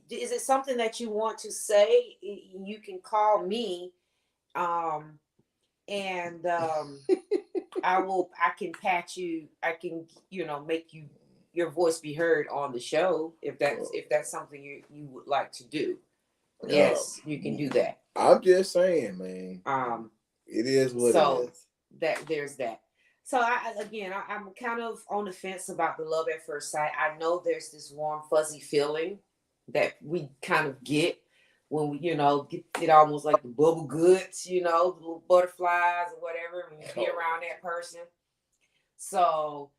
[SPEAKER 3] is it something that you want to say, you can call me, and I can patch you. I can, make your voice be heard on the show if that's something you would like to do. Yes, you can do that.
[SPEAKER 2] I'm just saying, man. It is what it is.
[SPEAKER 3] There's that. So I'm kind of on the fence about the love at first sight. I know there's this warm, fuzzy feeling that we kind of get when we, get almost like the bubble guts, the little butterflies or whatever, when you be around that person. So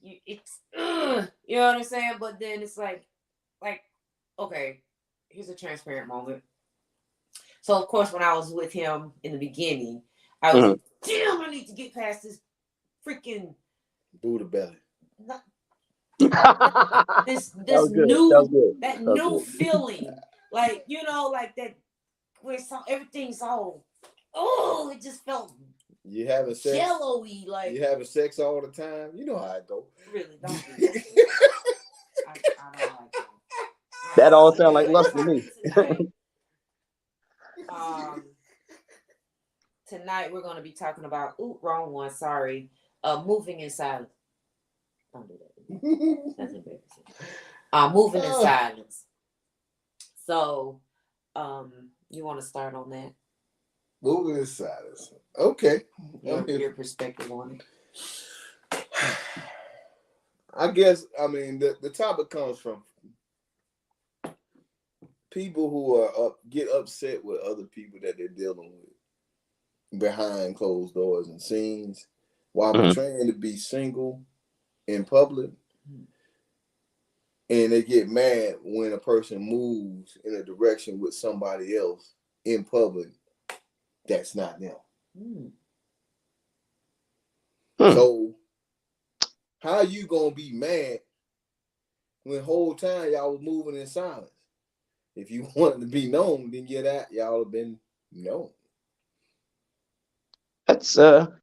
[SPEAKER 3] it's, you know what I'm saying? But then it's like, okay, here's a transparent moment. So of course, when I was with him in the beginning, I was like, damn, I need to get past this freaking
[SPEAKER 2] Buddha belly.
[SPEAKER 3] This new feeling, like that where everything's all it just felt
[SPEAKER 2] you having sex
[SPEAKER 3] jello-y, like
[SPEAKER 2] you having sex all the time. You know how it go.
[SPEAKER 3] Really, don't do that. I don't like that.
[SPEAKER 4] That all sound like lust to me.
[SPEAKER 3] Tonight we're going to be talking about wrong one, sorry. Moving in silence. Don't do that. That's embarrassing. Moving in silence. So, you want to start on that?
[SPEAKER 2] Moving in silence. Okay.
[SPEAKER 3] Your perspective on it.
[SPEAKER 2] I guess, the topic comes from people who are get upset with other people that they're dealing with. behind closed doors and scenes while
[SPEAKER 4] Mhm.
[SPEAKER 2] portraying to be single in public, and they get mad when a person moves in a direction with somebody else in public that's not them. So how you gonna be mad when the whole time y'all was moving in silence? If you wanted to be known, then y'all have been known.
[SPEAKER 4] That's so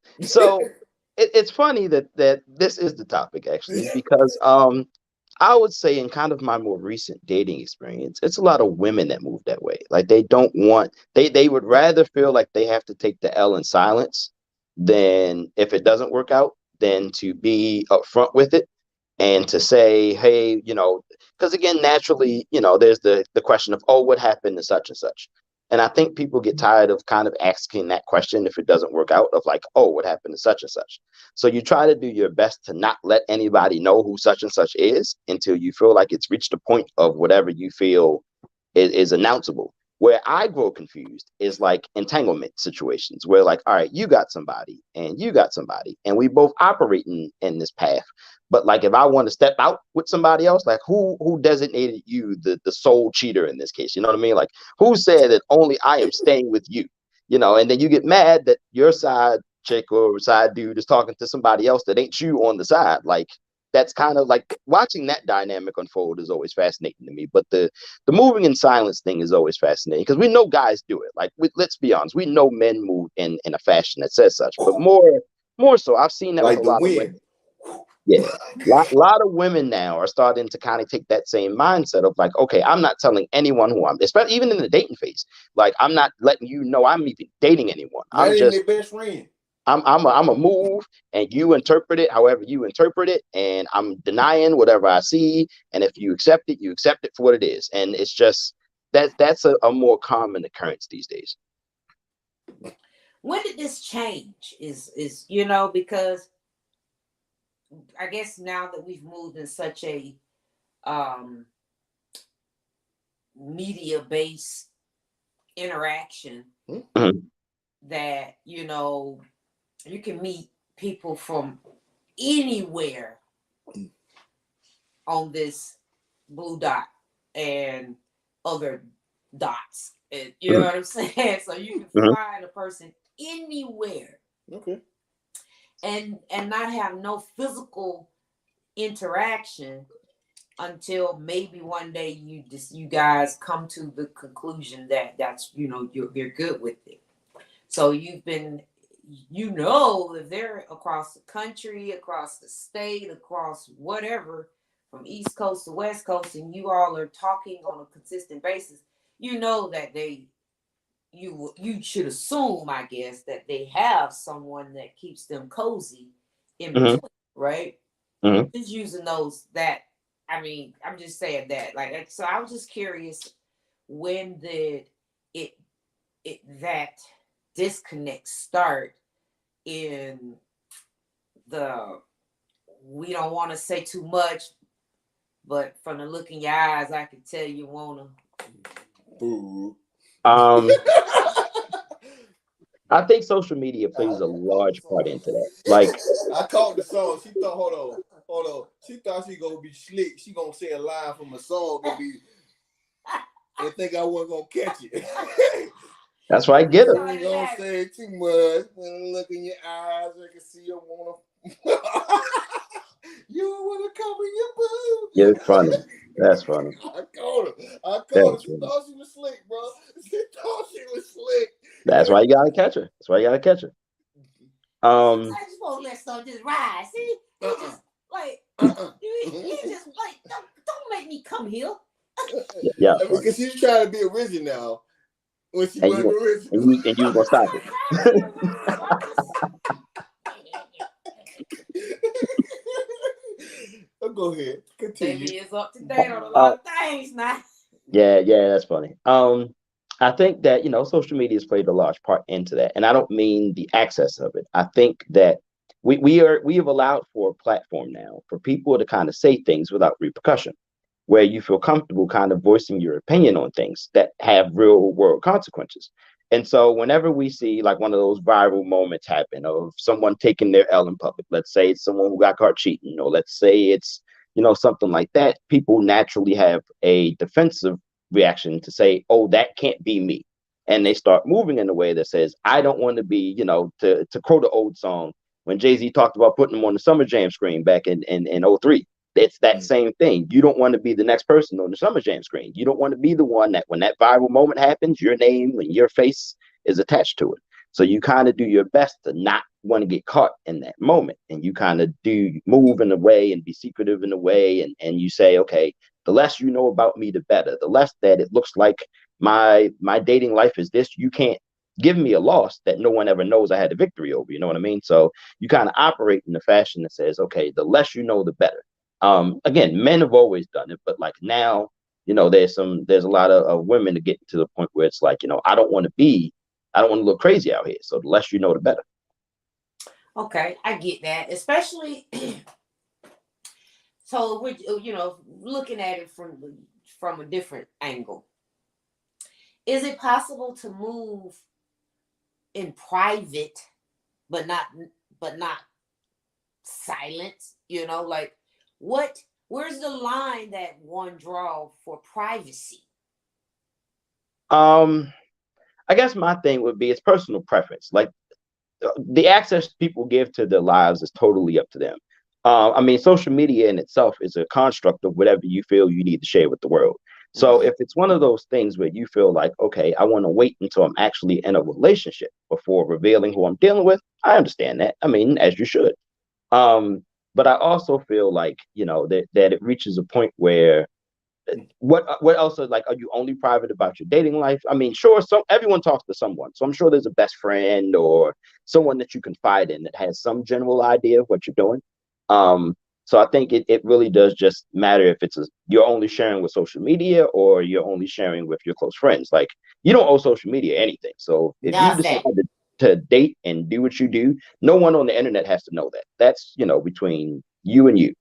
[SPEAKER 4] it's funny that this is the topic actually, because I would say in kind of my more recent dating experience, it's a lot of women that move that way. Like they don't want they would rather feel like they have to take the L in silence than, if it doesn't work out, than to be upfront with it and to say, hey, because again, naturally, there's the question of, oh, what happened to such and such. And I think people get tired of kind of asking that question if it doesn't work out, of like, oh, what happened to such and such. So you try to do your best to not let anybody know who such and such is until you feel like it's reached a point of whatever you feel is announceable. Where I grow confused is like entanglement situations where, like, all right, you got somebody and you got somebody and we both operating in this path. But like, if I want to step out with somebody else, like who designated you the sole cheater in this case? You know what I mean? Like, who said that only I am staying with you? And then you get mad that your side chick or side dude is talking to somebody else that ain't you on the side. Like, that's kind of like watching that dynamic unfold is always fascinating to me. But the moving in silence thing is always fascinating because we know guys do it. Like, let's be honest, we know men move in a fashion that says such, but more so, I've seen that
[SPEAKER 2] like
[SPEAKER 4] with a
[SPEAKER 2] the
[SPEAKER 4] lot
[SPEAKER 2] wind.
[SPEAKER 4] of women. Yeah, lot of women now are starting to kind of take that same mindset of like, okay, I'm not telling anyone who I'm, especially even in the dating phase. Like, I'm not letting you know I'm even dating anyone.
[SPEAKER 2] Not
[SPEAKER 4] I'm
[SPEAKER 2] even
[SPEAKER 4] just
[SPEAKER 2] their best friend.
[SPEAKER 4] I'm a move, and you interpret it however you interpret it, and I'm denying whatever I see. And if you accept it for what it is. And it's just that's a more common occurrence these days.
[SPEAKER 3] When did this change? Is because I guess now that we've moved in such a media based interaction, that you can meet people from anywhere on this blue dot and other dots. And, you know what I'm saying? So you can find a person anywhere.
[SPEAKER 2] Okay.
[SPEAKER 3] And not have no physical interaction until maybe one day you guys come to the conclusion that that's you're good with it. So you've been if they're across the country, across the state, across whatever, from East Coast to West Coast, and you all are talking on a consistent basis, that you should assume, I guess, that they have someone that keeps them cozy in between, right? Just using those that, I'm just saying that, like, so I was just curious, when did that disconnect start in the, we don't want to say too much, but from the look in your eyes, I can tell you wanna.
[SPEAKER 2] Boo.
[SPEAKER 4] I think social media plays a large part into that. Like,
[SPEAKER 2] I caught the song. She thought, hold on. She thought she gonna be slick. She gonna say a line from a song and think I wasn't gonna catch it.
[SPEAKER 4] That's why I get it.
[SPEAKER 2] I ain't gonna say too much. When I look in your eyes, I can see you wanna. You wanna cover your boo.
[SPEAKER 4] Yeah, it's funny. That's funny.
[SPEAKER 2] I caught her. She thought she was slick, bro. She thought she was slick.
[SPEAKER 4] That's why you gotta catch her.
[SPEAKER 3] I just want to let stuff just ride. See, he just like he just like don't make me come here.
[SPEAKER 4] Yeah,
[SPEAKER 2] because she's trying to be original when she wasn't original.
[SPEAKER 4] And you gonna stop it.
[SPEAKER 2] Oh, go ahead. Continue.
[SPEAKER 3] Baby is up to date on a lot of things now.
[SPEAKER 4] Yeah, that's funny. I think that social media has played a large part into that, and I don't mean the access of it. I think that we have allowed for a platform now for people to kind of say things without repercussion, where you feel comfortable kind of voicing your opinion on things that have real world consequences. And so whenever we see like one of those viral moments happen of someone taking their L in public, let's say it's someone who got caught cheating, or let's say it's, something like that, people naturally have a defensive reaction to say, oh, that can't be me. And they start moving in a way that says, I don't want to be, to quote an old song, when Jay-Z talked about putting them on the Summer Jam screen back in 03. It's that same thing. You don't want to be the next person on the Summer Jam screen. You don't want to be the one that when that viral moment happens, your name and your face is attached to it. So you kind of do your best to not want to get caught in that moment. And you kind of do move in a way and be secretive in a way. And you say, okay, the less you know about me, the better. The less that it looks like my dating life is this, you can't give me a loss that no one ever knows I had a victory over. You know what I mean? So you kind of operate in a fashion that says, okay, the less you know, the better. Again, men have always done it, but like now, there's a lot of women to get to the point where it's like, I don't want to look crazy out here. So the less you know, the better.
[SPEAKER 3] Okay, I get that, especially. So we're looking at it from a different angle. Is it possible to move in private, but not silence? Like where's the line that one draw for privacy?
[SPEAKER 4] I guess my thing would be it's personal preference. Like the access people give to their lives is totally up to them. I mean, social media in itself is a construct of whatever you feel you need to share with the world. So if it's one of those things where you feel like, okay, I want to wait until I'm actually in a relationship before revealing who I'm dealing with, I understand that. I mean, as you should. But I also feel like, that it reaches a point where what else are you only private about your dating life? I mean, sure, everyone talks to someone. So I'm sure there's a best friend or someone that you confide in that has some general idea of what you're doing. So I think it really does just matter if you're only sharing with social media or you're only sharing with your close friends. Like you don't owe social media anything. So if you decide to date and do what you do, no one on the internet has to know that. That's, between you and you.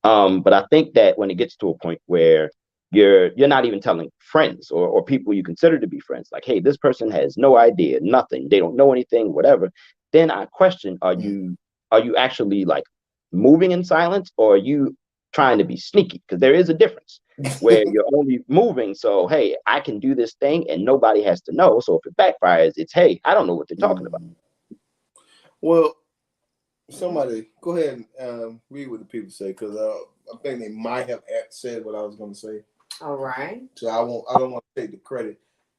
[SPEAKER 4] But I think that when it gets to a point where you're not even telling friends or people you consider to be friends, like, hey, this person has no idea, nothing, they don't know anything, whatever, then I question, are you actually like moving in silence, or are you trying to be sneaky? Because there is a difference where you're only moving. So, hey, I can do this thing and nobody has to know. So if it backfires, it's, hey, I don't know what they're talking about.
[SPEAKER 2] Well, somebody go ahead and read what the people say, because I think they might have said what I was going to say.
[SPEAKER 3] All right. So
[SPEAKER 2] I don't want to take the credit.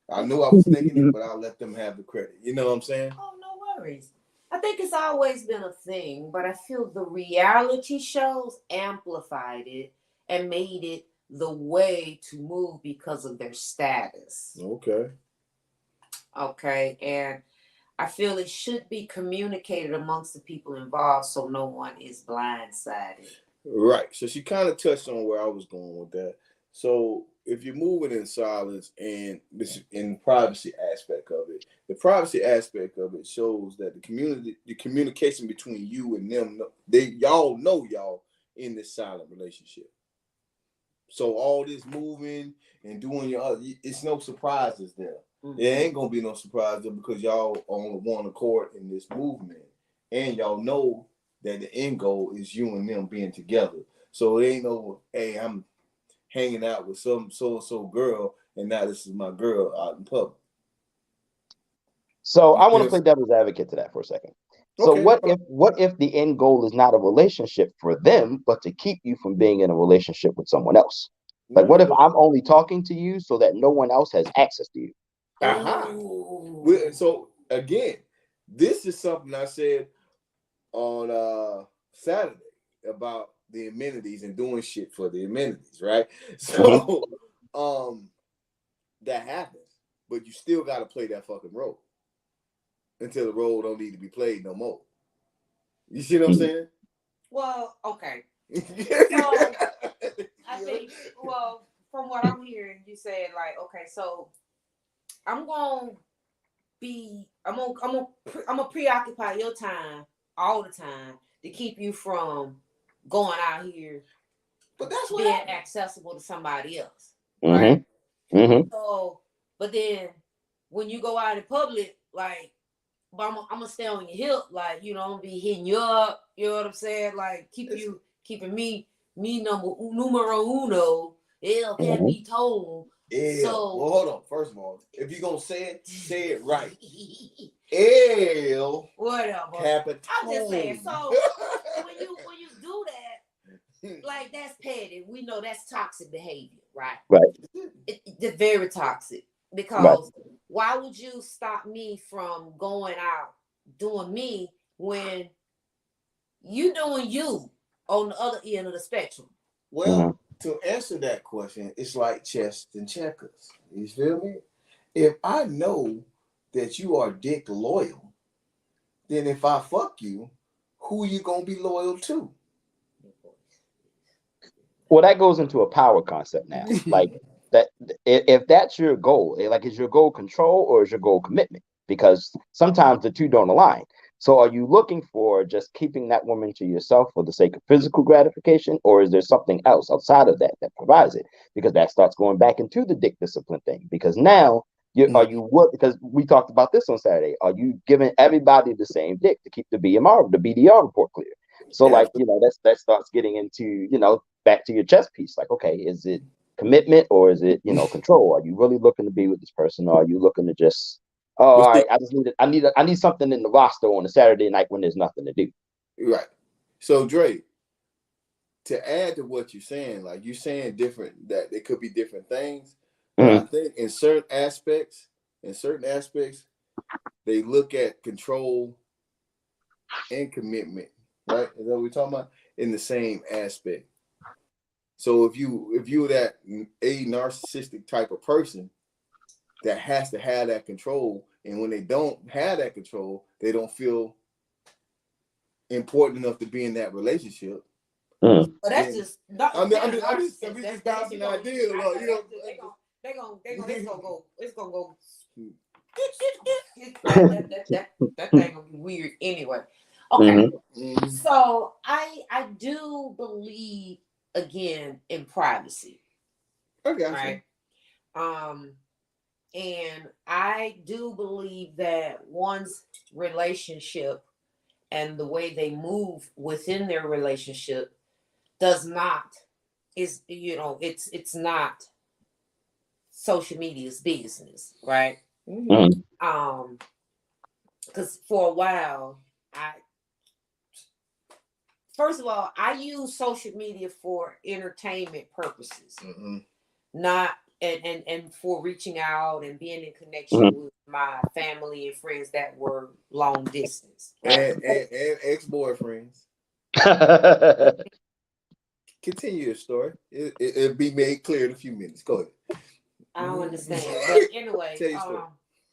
[SPEAKER 2] I knew I was thinking it, but I'll let them have the credit. You know what I'm saying?
[SPEAKER 3] Oh, no worries. I think it's always been a thing, but I feel the reality shows amplified it and made it the way to move because of their status. Okay. And I feel it should be communicated amongst the people involved so no one is blindsided.
[SPEAKER 2] Right. So she kind of touched on where I was going with that. So if you're moving in silence and this in privacy aspect of it, the privacy aspect of it shows that the communication between you and them, y'all know y'all in this silent relationship. So all this moving and doing it's no surprises there. There ain't gonna be no surprise there because y'all on one accord in this movement, and y'all know that the end goal is you and them being together. So it ain't no, hey, I'm hanging out with some so girl, and now this is my girl out in public.
[SPEAKER 4] So I want to play devil's advocate to that for a second. So what if the end goal is not a relationship for them, but to keep you from being in a relationship with someone else? Like, what if I'm only talking to you so that no one else has access to you?
[SPEAKER 2] So again, this is something I said on Saturday about the amenities and doing shit for the amenities, right? So that happens, but you still got to play that fucking role until the role don't need to be played no more. You see what I'm saying?
[SPEAKER 3] Well, okay. So I think, from what I'm hearing, you said like, okay, so I'm gonna preoccupy your time all the time to keep you from going out here,
[SPEAKER 2] but that's
[SPEAKER 3] being accessible to somebody else, right? So, but then when you go out in public, like, but I'm gonna stay on your hip, like, you know, I'm gonna be hitting you up, you know what I'm saying? Like, keeping me numero uno, el capitón.
[SPEAKER 2] Yeah.
[SPEAKER 3] So,
[SPEAKER 2] well, hold on. First of all, if you're gonna say it right. El
[SPEAKER 3] whatever.
[SPEAKER 2] Capitone.
[SPEAKER 3] I'm just saying. So when you do that, like, that's petty. We know that's toxic behavior, right?
[SPEAKER 4] Right.
[SPEAKER 3] It's very toxic, because why would you stop me from going out doing me when you doing you on the other end of the spectrum?
[SPEAKER 2] Well, to answer that question, it's like chess and checkers. You feel me? If I know that you are dick loyal, then if I fuck you, who you gonna be loyal to?
[SPEAKER 4] Well, that goes into a power concept now. Like that, if that's your goal, like, is your goal control or is your goal commitment? Because sometimes the two don't align. So are you looking for just keeping that woman to yourself for the sake of physical gratification, or is there something else outside of that that provides it? Because that starts going back into the dick discipline thing. Because now are you what? Because we talked about this on Saturday. Are you giving everybody the same dick to keep the BDR report clear? So like, you know, that starts getting into, you know, back to your chess piece. Like, okay, is it commitment or is it, you know, control? Are you really looking to be with this person, or are you looking to just, all right, I need something in the roster on a Saturday night when there's nothing to do.
[SPEAKER 2] Right. So Dre, to add to what you're saying, like, you're saying different, that they could be different things. But I think in certain aspects, they look at control and commitment, right? Is that what we're talking about? In the same aspect. So if you're that a narcissistic type of person that has to have that control, and when they don't have that control, they don't feel important enough to be in that relationship.
[SPEAKER 3] But that's just.
[SPEAKER 2] I'm just bouncing ideas. You know,
[SPEAKER 3] it's gonna go. That thing gonna be weird anyway. Okay. So I do believe, again, in privacy.
[SPEAKER 2] Okay.
[SPEAKER 3] Right. And I do believe that one's relationship and the way they move within their relationship it's not social media's business, right? Because for a while, first of all, I use social media for entertainment purposes, not and for reaching out and being in connection with my family and friends that were long distance, right?
[SPEAKER 2] and ex-boyfriends. Continue your story. It'll be made clear in a few minutes. Go ahead.
[SPEAKER 3] I don't understand, but anyway,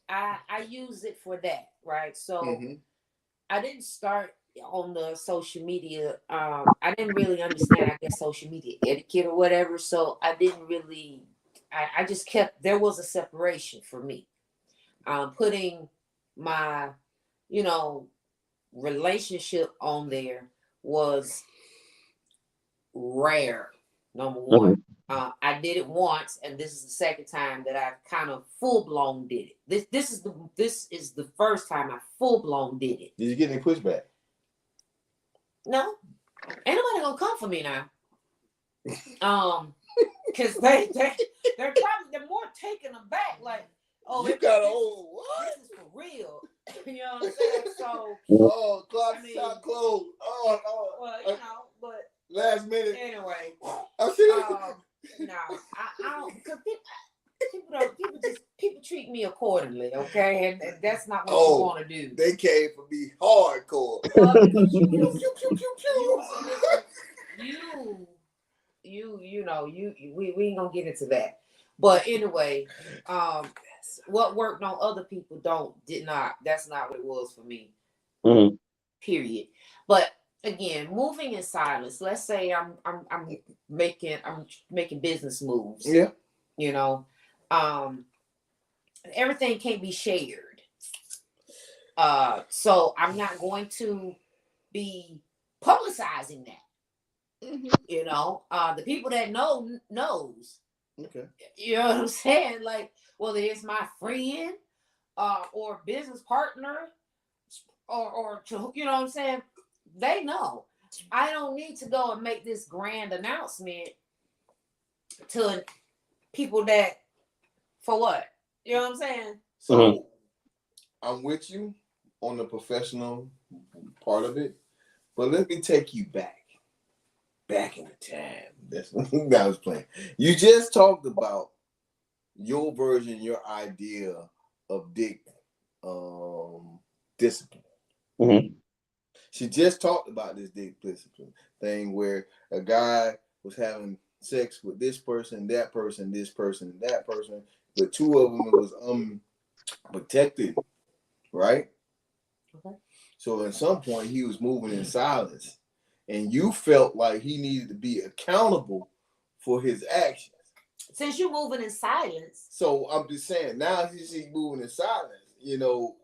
[SPEAKER 3] I use it for that, right? So I didn't start on the social media. I didn't really understand, I guess, social media etiquette or whatever. So I didn't really. I just kept. There was a separation for me. Putting my, relationship on there was rare. Number one. I did it once, and this is the second time that I kind of full blown did it. This is the first time I full blown did it.
[SPEAKER 2] Did you get any pushback?
[SPEAKER 3] No, ain't nobody gonna come for me now. Because they're more taken aback. Like, oh,
[SPEAKER 2] you got what?
[SPEAKER 3] This is for real. You know what I'm saying? So,
[SPEAKER 2] shop closed.
[SPEAKER 3] Well, but.
[SPEAKER 2] Last minute.
[SPEAKER 3] Anyway,
[SPEAKER 2] I see.
[SPEAKER 3] No, I don't. Cause people treat me accordingly, okay, and that's not what you want to do.
[SPEAKER 2] They came for me hardcore.
[SPEAKER 3] We ain't gonna get into that. But anyway, what worked on other people did not. That's not what it was for me. Period. But again, moving in silence. Let's say I'm making business moves.
[SPEAKER 2] Yeah.
[SPEAKER 3] Everything can't be shared. So I'm not going to be publicizing that. The people that knows.
[SPEAKER 2] Okay.
[SPEAKER 3] You know what I'm saying? Like, whether it's my friend, or business partner, or to, you know what I'm saying? They know. I don't need to go and make this grand announcement to people that, for what? You know what I'm saying?
[SPEAKER 2] So I'm with you on the professional part of it, but let me take you back in the time. That's what I was playing. You just talked about your version, your idea of dick discipline.
[SPEAKER 4] Mm-hmm.
[SPEAKER 2] She just talked about this dick discipline thing where a guy was having sex with this person, that person, this person, and that person, but two of them it was unprotected, right?
[SPEAKER 3] Okay.
[SPEAKER 2] So at some point he was moving in silence, and you felt like he needed to be accountable for his actions.
[SPEAKER 3] Since you're moving in silence.
[SPEAKER 2] So I'm just saying, now he's moving in silence, you know,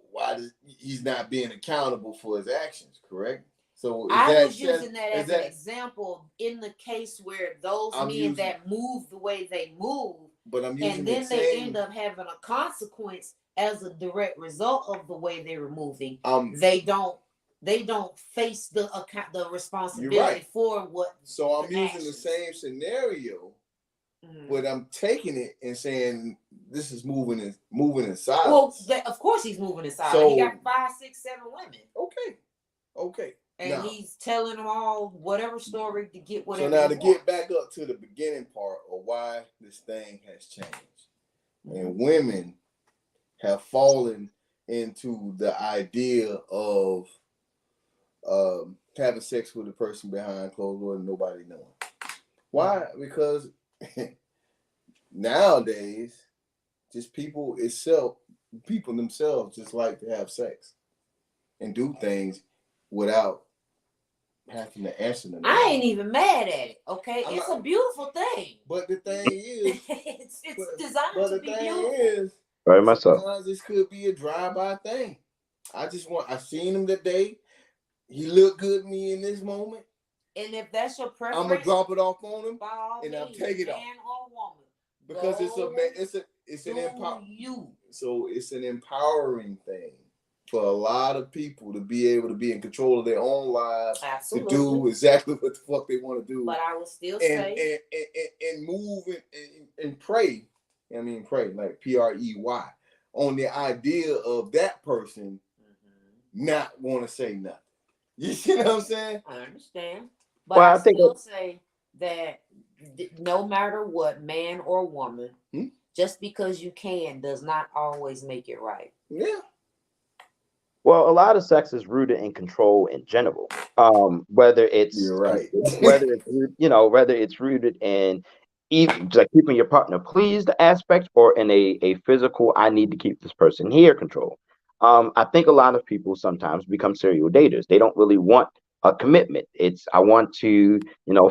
[SPEAKER 2] he's not being accountable for his actions, correct? So
[SPEAKER 3] I was using that as an example in the case where those men that move the way they move,
[SPEAKER 2] but I'm using
[SPEAKER 3] and then they end up having a consequence as a direct result of the way they were moving. They don't face the responsibility for what.
[SPEAKER 2] So I'm using the same scenario, but I'm taking it and saying this is moving in silence.
[SPEAKER 3] Well, of course he's moving in silence.
[SPEAKER 2] So,
[SPEAKER 3] he got 5, 6, 7 women.
[SPEAKER 2] Okay.
[SPEAKER 3] And
[SPEAKER 2] now,
[SPEAKER 3] he's telling them all whatever story to get whatever.
[SPEAKER 2] So now to get back up to the beginning part of why this thing has changed, and women have fallen into the idea of having sex with a person behind closed doors and nobody knowing. Why? Because nowadays, just people themselves just like to have sex and do things without having to answer them.
[SPEAKER 3] I ain't even mad at it. Okay, it's a beautiful thing.
[SPEAKER 2] But the thing is,
[SPEAKER 3] it's designed to be beautiful.
[SPEAKER 2] Is,
[SPEAKER 4] very much so.
[SPEAKER 2] Sometimes this could be a drive-by thing. I seen him today. He looked good to me in this moment.
[SPEAKER 3] And if that's your preference,
[SPEAKER 2] I'm gonna drop it off on him, and
[SPEAKER 3] I'll
[SPEAKER 2] take it off.
[SPEAKER 3] Man or woman,
[SPEAKER 2] because it's an empowering thing for a lot of people to be able to be in control of their own lives.
[SPEAKER 3] Absolutely.
[SPEAKER 2] To do exactly what the fuck they want to do.
[SPEAKER 3] But I will still say
[SPEAKER 2] and move and pray. I mean, pray like PREY on the idea of that person not want to say nothing. You see what I'm saying?
[SPEAKER 3] I understand. But I still say that no matter what, man or woman, just because you can does not always make it right.
[SPEAKER 2] Yeah.
[SPEAKER 4] Well, a lot of sex is rooted in control in general. Whether it's
[SPEAKER 2] You're right.
[SPEAKER 4] whether it's rooted in even like keeping your partner pleased aspect, or in a physical, I need to keep this person here control. I think a lot of people sometimes become serial daters. They don't really want a commitment. It's I want to,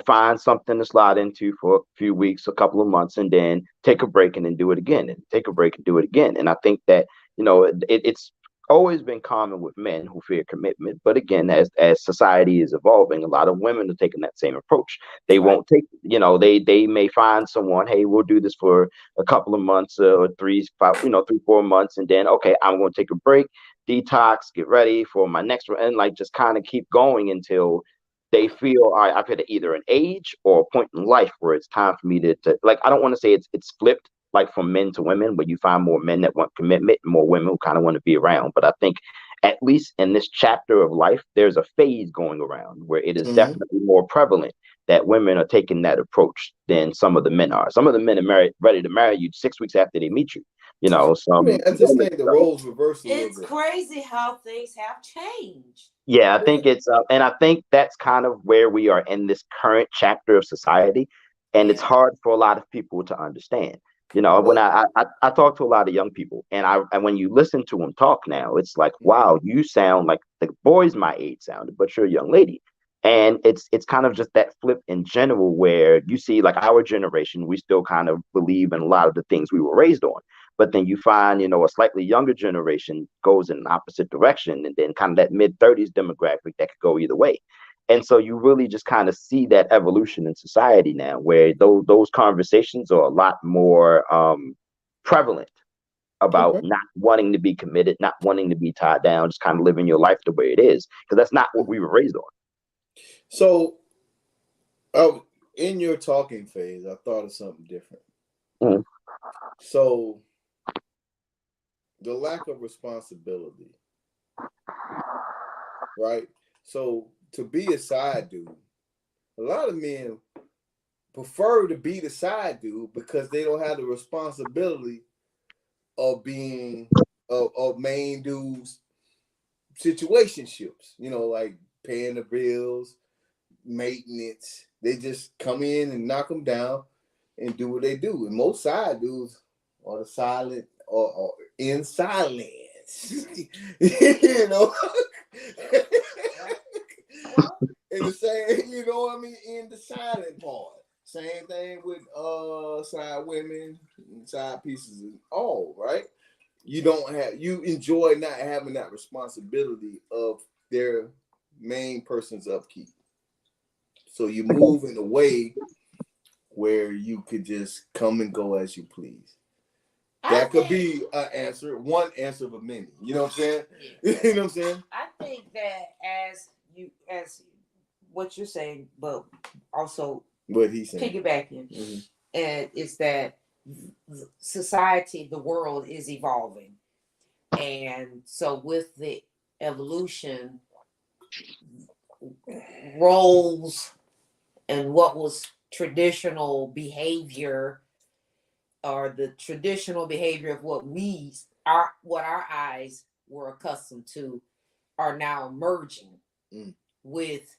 [SPEAKER 4] find something to slide into for a few weeks, a couple of months, and then take a break and then do it again, and take a break and do it again. And I think that, it's always been common with men who fear commitment. But again, as society is evolving, a lot of women are taking that same approach. They won't take, they may find someone, hey, we'll do this for a couple of months, or 3, 4 months, and then, okay, I'm going to take a break, detox, get ready for my next one, and like just kind of keep going until they feel I've hit either an age or a point in life where it's time for me to like, I don't want to say it's flipped, like from men to women, where you find more men that want commitment and more women who kind of want to be around. But I think at least in this chapter of life, there's a phase going around where it is definitely more prevalent that women are taking that approach than some of the men are. Some of the men are ready to marry you 6 weeks after they meet you.
[SPEAKER 2] I just think the roles reversed a little bit.
[SPEAKER 3] It's crazy how things have changed.
[SPEAKER 4] Yeah, I think it's and I think that's kind of where we are in this current chapter of society, and it's hard for a lot of people to understand. When I talk to a lot of young people, and when you listen to them talk now, it's like, wow, you sound like the boys my age sounded, but you're a young lady. And it's kind of just that flip in general, where you see like our generation, we still kind of believe in a lot of the things we were raised on. But then you find, a slightly younger generation goes in an opposite direction, and then kind of that mid-30s demographic that could go either way. And so you really just kind of see that evolution in society now, where those conversations are a lot more prevalent about not wanting to be committed, not wanting to be tied down, just kind of living your life the way it is, because that's not what we were raised on.
[SPEAKER 2] So, in your talking phase, I thought of something different.
[SPEAKER 4] Mm-hmm.
[SPEAKER 2] So, the lack of responsibility, right? So, to be a side dude, a lot of men prefer to be the side dude because they don't have the responsibility of being of main dudes situationships, like paying the bills, maintenance. They just come in and knock them down and do what they do. And most side dudes are the silent or in silence, in the same, in the silent part. Same thing with side women, side pieces, and all, right? You enjoy not having that responsibility of their main person's upkeep. So you move in a way where you could just come and go as you please. That could be an answer, one answer of many. You know what I'm saying? Yeah. You know what I'm saying?
[SPEAKER 3] I think that as what you're saying, but also
[SPEAKER 2] what he's saying,
[SPEAKER 3] piggybacking, and it's that society, the world is evolving, and so with the evolution, roles and what was traditional behavior, or the traditional behavior of what our eyes were accustomed to, are now merging with,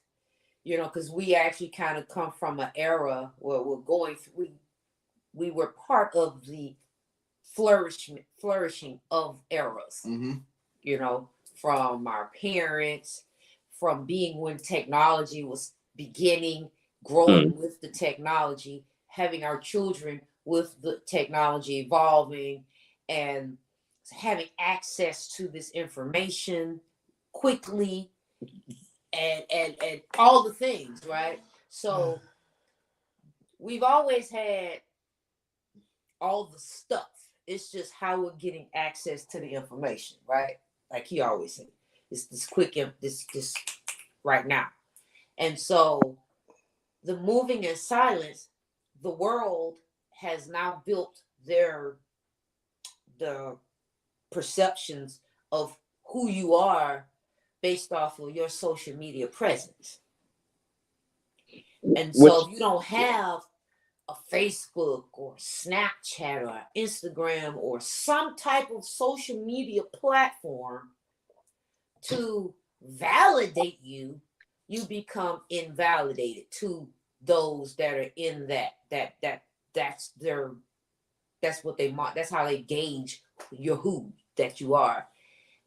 [SPEAKER 3] because we actually kind of come from an era where we're going through. We were part of the flourishing of eras. From our parents, from being when technology was beginning, growing with the technology, having our children with the technology evolving, and having access to this information quickly, and all the things, right? So we've always had all the stuff. It's just how we're getting access to the information, right? Like he always said, it's this quick, this right now. And so the moving in silence, the world has now built the perceptions of who you are based off of your social media presence. And so if you don't have a Facebook or Snapchat or Instagram or some type of social media platform to validate you, you become invalidated to those that are in that's what they mark. That's how they gauge your who that you are.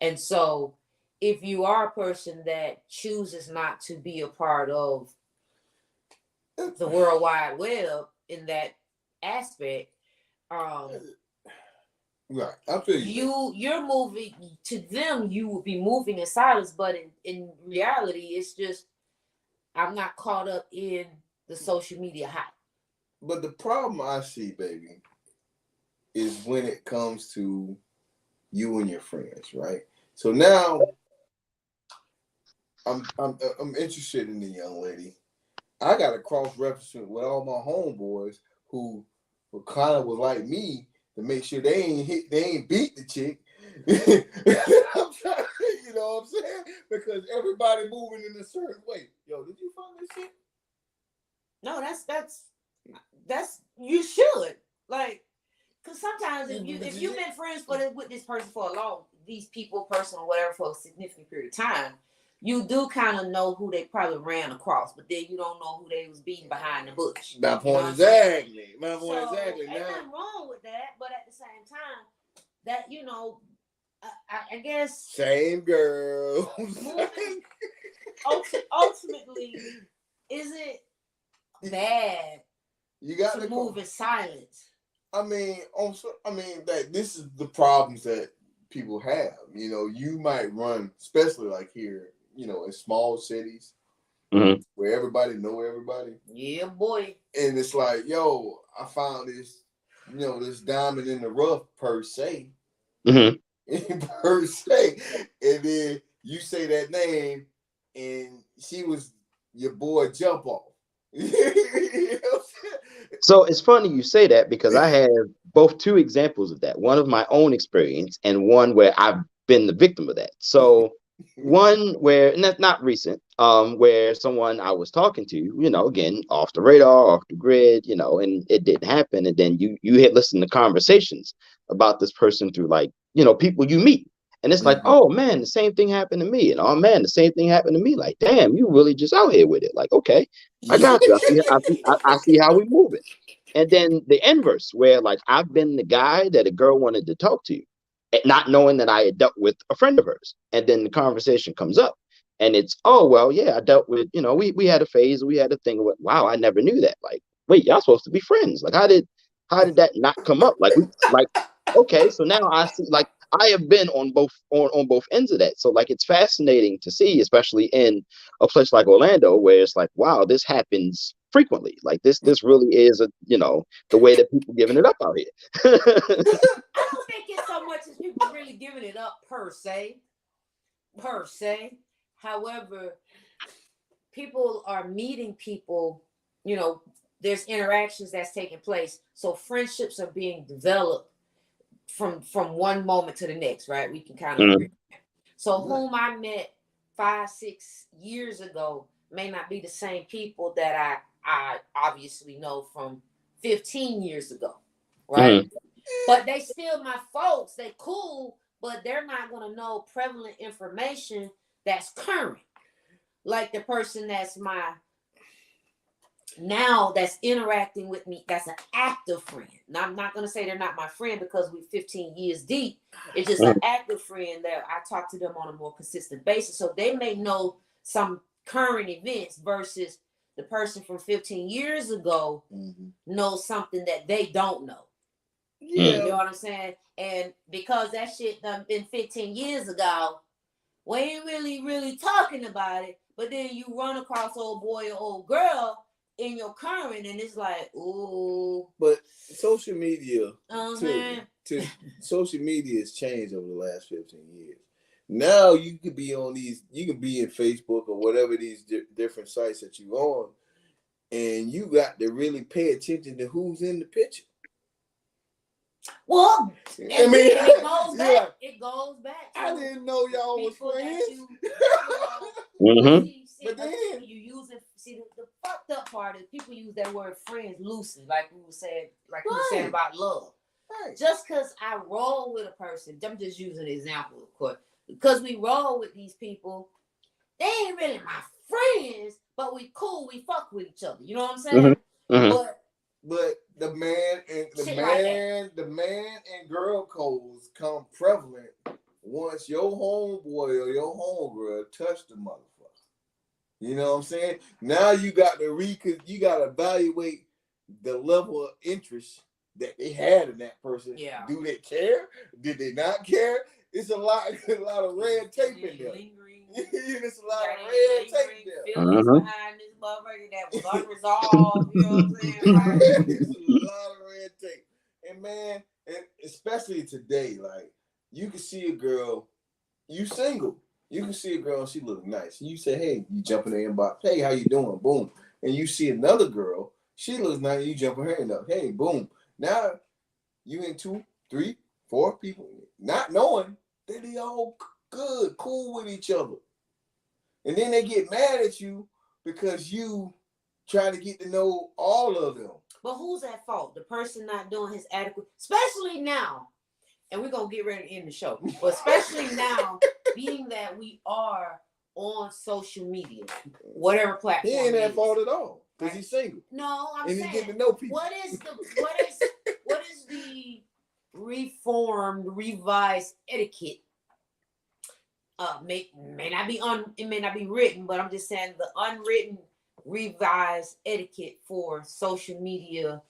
[SPEAKER 3] And so if you are a person that chooses not to be a part of the World Wide Web in that aspect,
[SPEAKER 2] right, I feel
[SPEAKER 3] you're moving to them. You will be moving in silence, but in reality, it's just I'm not caught up in the social media hype.
[SPEAKER 2] But the problem I see, baby, is when it comes to you and your friends, right? So now I'm interested in the young lady. I got to cross-reference with all my homeboys who kind of was like me to make sure they ain't beat the chick. I'm trying, you know what I'm saying? Because everybody moving in a certain way. Yo, did you find this shit?
[SPEAKER 3] No, that's you should, like, because sometimes if you've been friends with this person for person or whatever for a significant period of time, you do kind of know who they probably ran across, but then you don't know who they was beating behind the bush.
[SPEAKER 2] My point exactly.
[SPEAKER 3] Ain't nothing wrong with that, but at the same time, that I guess
[SPEAKER 2] same girl.
[SPEAKER 3] Ultimately, is it bad?
[SPEAKER 2] You got
[SPEAKER 3] to move in silence.
[SPEAKER 2] I mean, that this is the problems that people have. You might run, especially like here, in small cities where everybody know everybody.
[SPEAKER 3] Yeah, boy.
[SPEAKER 2] And it's like, yo, I found this, this diamond in the rough per se. per se, and then you say that name, and she was your boy jump off. You know what I'm saying?
[SPEAKER 4] So it's funny you say that because I have both two examples of that. One of my own experience and one where I've been the victim of that. So one where not recent, where someone I was talking to, you know, again, off the radar, off the grid, you know, and it didn't happen. And then you had listened to conversations about this person through, like, you know, people you meet. And it's like, oh man, the same thing happened to me. And oh man, the same thing happened to me. Like, damn, you really just out here with it. Like, okay, I got you. I see how we move it. And then the inverse, where like I've been the guy that a girl wanted to talk to, not knowing that I had dealt with a friend of hers. And then the conversation comes up and it's, oh, well, yeah, I dealt with, you know, we had a phase, we had a thing. Wow, I never knew that. Like, wait, y'all supposed to be friends. Like, how did that not come up? Okay, so now I see, like, I have been on both ends of that. So like it's fascinating to see, especially in a place like Orlando, where it's like, wow, this happens frequently. Like this really is the way that people giving it up out here.
[SPEAKER 3] I don't think it's so much as people really giving it up per se. However, people are meeting people, you know, there's interactions that's taking place. So friendships are being developed from one moment to the next, right? We can kind of agree. So whom I met 5-6 years ago may not be the same people that I obviously know from 15 years ago, right? But they still my folks. They cool, but they're not gonna know prevalent information that's current. Like the person that's that's interacting with me, that's an active friend. Now, I'm not going to say they're not my friend because we're 15 years deep. It's just an active friend that I talk to them on a more consistent basis. So they may know some current events versus the person from 15 years ago knows something that they don't know. Yeah. You know what I'm saying? And because that shit done been 15 years ago, we ain't really talking about it. But then you run across old boy or old girl in your current, and it's like, ooh.
[SPEAKER 2] But social media, social media has changed over the last 15 years. Now you could be on you can be in Facebook or whatever these different sites that you on, and you got to really pay attention to who's in the picture.
[SPEAKER 3] Well, I mean, it goes back. Yeah. It goes back.
[SPEAKER 2] I didn't know y'all was friends.
[SPEAKER 3] But then you use it. See, the fucked up part is people use that word friends loosely, like we were saying about love. Right. Just because I roll with a person, I'm just using an example, of course, because we roll with these people, they ain't really my friends, but we cool, we fuck with each other. You know what I'm saying?
[SPEAKER 2] But the man and girl codes come prevalent once your homeboy or your homegirl touch the motherfucker. You know what I'm saying? Now you got to evaluate the level of interest that they had in that person. Yeah. Do they care? Did they not care? It's a lot of red tape in there. It's a lot of red tape there.
[SPEAKER 3] Feelings behind this motherfucker that was unresolved. You know what I'm saying?
[SPEAKER 2] It's a lot of red tape. And man, and especially today, like you can see a girl, you single. You can see a girl and she look nice. And you say, hey, you jump in the inbox, hey, how you doing? Boom. And you see another girl, she looks nice, you jump in her inbox, hey, boom. Now you in 2, 3, 4 people, not knowing that they all good, cool with each other. And then they get mad at you because you trying to get to know all of them.
[SPEAKER 3] But who's at fault? The person not doing his adequate, especially now. And we're going to get ready to end the show. But especially now, being that we are on social media, whatever platform.
[SPEAKER 2] He ain't at fault at all because he's single.
[SPEAKER 3] No, I'm
[SPEAKER 2] saying.
[SPEAKER 3] And
[SPEAKER 2] he's getting to know people.
[SPEAKER 3] What is the reformed, revised etiquette? May not be written, but I'm just saying the unwritten, revised etiquette for social media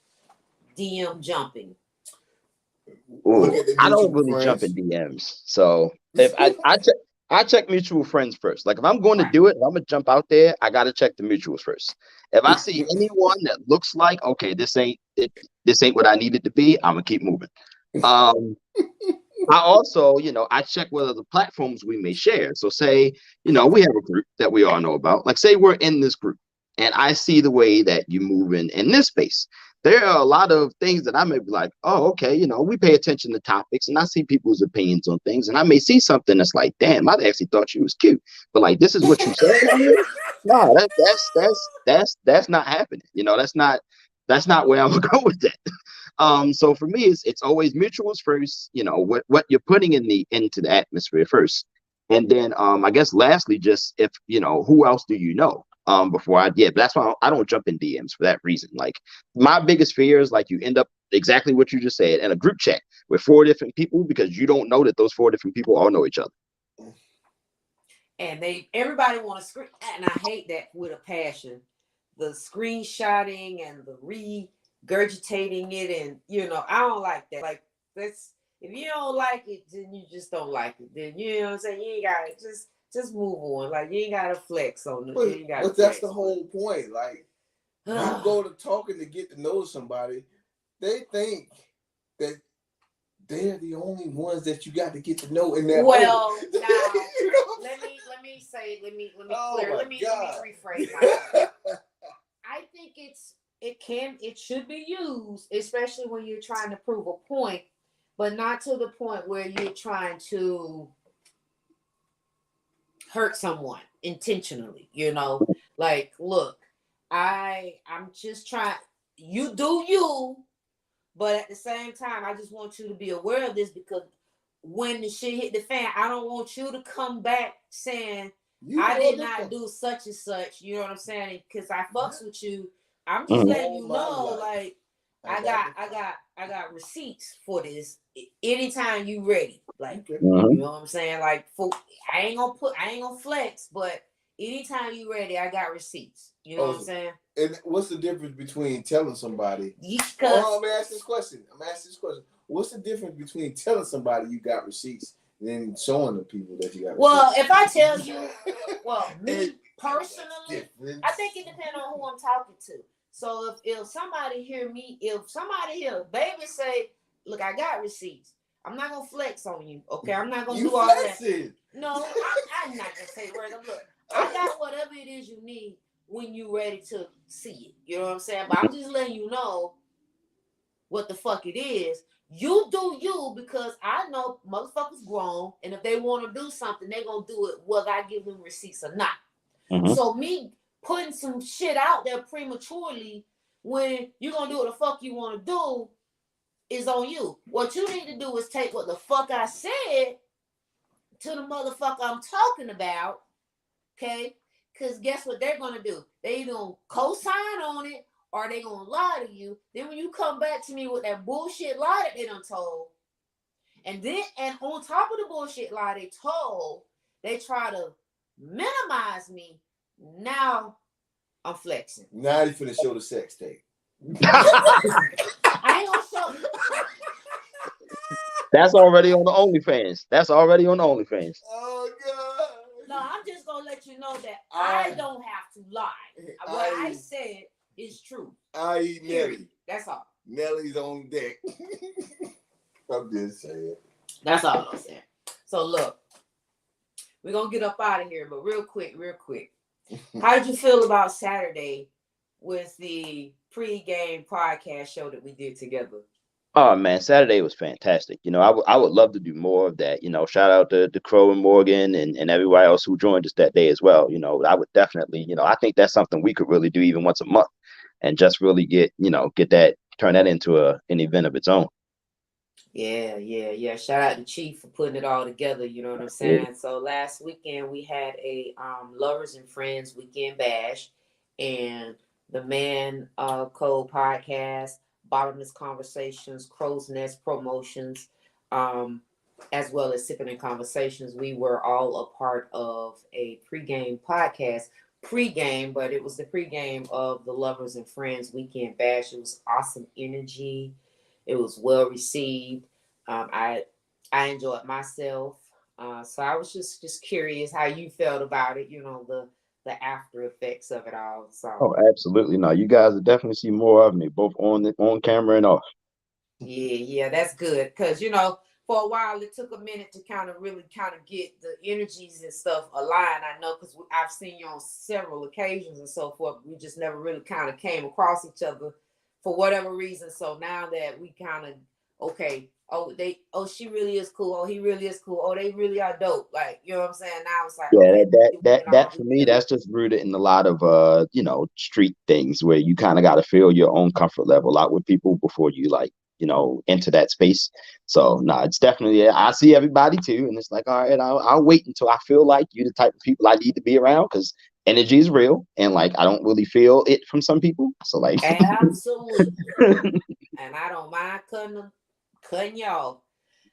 [SPEAKER 3] DM jumping.
[SPEAKER 4] Ooh, I don't really jump in DMs. So if I check mutual friends first. Like if I'm going to do it, if I'm gonna jump out there, I gotta check the mutuals first. If I see anyone that looks like, okay, this ain't what I need it to be, I'm gonna keep moving. I also, I check what other platforms we may share. So say, we have a group that we all know about. Like say we're in this group and I see the way that you move in this space. There are a lot of things that I may be like, oh, okay, we pay attention to topics and I see people's opinions on things. And I may see something that's like, damn, I actually thought you was cute. But like, this is what you said. No, that's not happening. That's not where I'm gonna go with that. So for me, it's always mutuals first. What you're putting into the atmosphere first, and then I guess lastly, just if who else do you know? Before but that's why I don't jump in DMs for that reason. Like my biggest fear is like you end up exactly what you just said in a group chat with 4 different people because you don't know that those 4 different people all know each other.
[SPEAKER 3] And everybody want to screen, and I hate that with a passion. The screenshotting and the regurgitating it, and I don't like that. Like that's if you don't like it, then you just don't like it. Then you know what I'm saying. You ain't gotta just move on. Like you ain't gotta flex on it.
[SPEAKER 2] But that's the whole point. Like you go to talking to get to know somebody, they think that they're the only ones that you got to get to know in that
[SPEAKER 3] well
[SPEAKER 2] moment.
[SPEAKER 3] Now let me clear. Let me rephrase myself. I think it should be used, especially when you're trying to prove a point, but not to the point where you're trying to hurt someone intentionally. Like look, I'm just trying, you do you, but at the same time I just want you to be aware of this, because when the shit hit the fan, I don't want you to come back saying I did not do such and such. You know what I'm saying? Because I fucks with you. I'm just letting you know, like I got receipts for this. Anytime you ready, like you know what I'm saying. Like I ain't gonna flex, but anytime you ready, I got receipts. You know what I'm saying?
[SPEAKER 2] And what's the difference between telling somebody? I'm gonna ask this question. What's the difference between telling somebody you got receipts and then showing the people that you got receipts?
[SPEAKER 3] Well, if I tell you, me personally, I think it depends on who I'm talking to. So if somebody hear baby say, look, I got receipts, I'm not gonna flex on you, okay? I'm not gonna do all that. No, I'm not gonna say words. Look, I got whatever it is you need when you ready to see it. You know what I'm saying? But I'm just letting you know what the fuck it is. You do you, because I know motherfuckers grown, and if they want to do something, they gonna do it whether I give them receipts or not. So me putting some shit out there prematurely when you're gonna do what the fuck you want to do is on you. What you need to do is take what the fuck I said to the motherfucker I'm talking about, okay? Because guess what they're gonna do? They either gonna co-sign on it or they gonna lie to you. Then when you come back to me with that bullshit lie that they done told, and on top of the bullshit lie they told, they try to minimize me. Now I'm flexing.
[SPEAKER 2] Now you finna show the sex tape.
[SPEAKER 3] I ain't gonna show.
[SPEAKER 4] That's already on the OnlyFans. Oh
[SPEAKER 2] God.
[SPEAKER 3] No, I'm just gonna let you know that I don't have to lie. What I said is true.
[SPEAKER 2] I eat Nelly.
[SPEAKER 3] That's all.
[SPEAKER 2] Nelly's on deck. I'm just saying.
[SPEAKER 3] That's all I'm saying. So look, we're gonna get up out of here, but real quick. How did you feel about Saturday with the pre-game podcast show that we did together?
[SPEAKER 4] Oh man, Saturday was fantastic. I would love to do more of that. Shout out to Crow and Morgan and everybody else who joined us that day as well. I would definitely, I think that's something we could really do even once a month and just really turn that into an event of its own.
[SPEAKER 3] Yeah. Shout out to Chief for putting it all together. You know what I'm saying? Yeah. So last weekend we had a Lovers and Friends weekend bash, and the Man Code podcast, Bottomless Conversations, Crow's Nest Promotions, as well as Sipping and Conversations. We were all a part of a pregame podcast. But it was the pregame of the Lovers and Friends weekend bash. It was awesome energy. It was well received. I enjoyed myself. So I was just curious how you felt about it. The after effects of it all. So.
[SPEAKER 4] Oh, absolutely. No, you guys will definitely see more of me, both on camera and off.
[SPEAKER 3] Yeah, that's good. Because, for a while, it took a minute to kind of really kind of get the energies and stuff aligned. I know because I've seen you on several occasions and so forth. We just never really kind of came across each other for whatever reason. So now that we kind of, okay, she really is cool. Oh, he really is cool. Oh, they really are dope. Like, you know what I'm saying? Now it's like,
[SPEAKER 4] Yeah,
[SPEAKER 3] okay,
[SPEAKER 4] that for me, that's just rooted in a lot of street things where you kind of got to feel your own comfort level out with people before you like, enter that space. So it's definitely, I see everybody too, and it's like, all right, I'll wait until I feel like you're the type of people I need to be around, because energy is real, and like I don't really feel it from some people. So like,
[SPEAKER 3] absolutely, and I don't mind cutting y'all.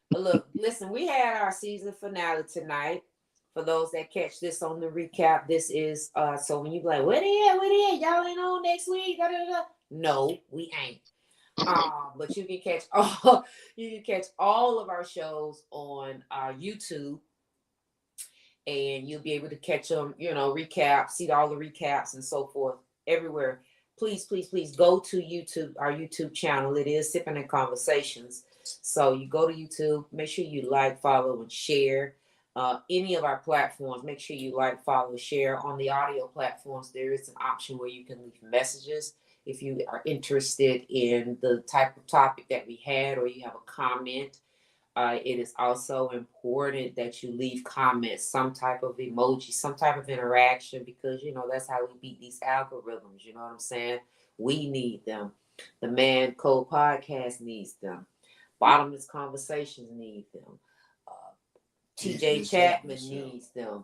[SPEAKER 3] But look, listen, we had our season finale tonight. For those that catch this on the recap, this is so when you be like, where they at? Y'all ain't on next week? Da, da, da. No, we ain't. But you can catch all of our shows on YouTube, and you'll be able to catch them, recap, see all the recaps and so forth everywhere. Please go to YouTube, our YouTube channel. It is Sipping and Conversations. So you go to YouTube, make sure you like, follow, and share. Any of our platforms, make sure you like, follow, share. On the audio platforms, there is an option where you can leave messages if you are interested in the type of topic that we had, or you have a comment. It is also important that you leave comments, some type of emoji, some type of interaction, because, that's how we beat these algorithms. You know what I'm saying? We need them. The Man Code Podcast needs them. Bottomless Conversations need them. TJ Chapman needs them.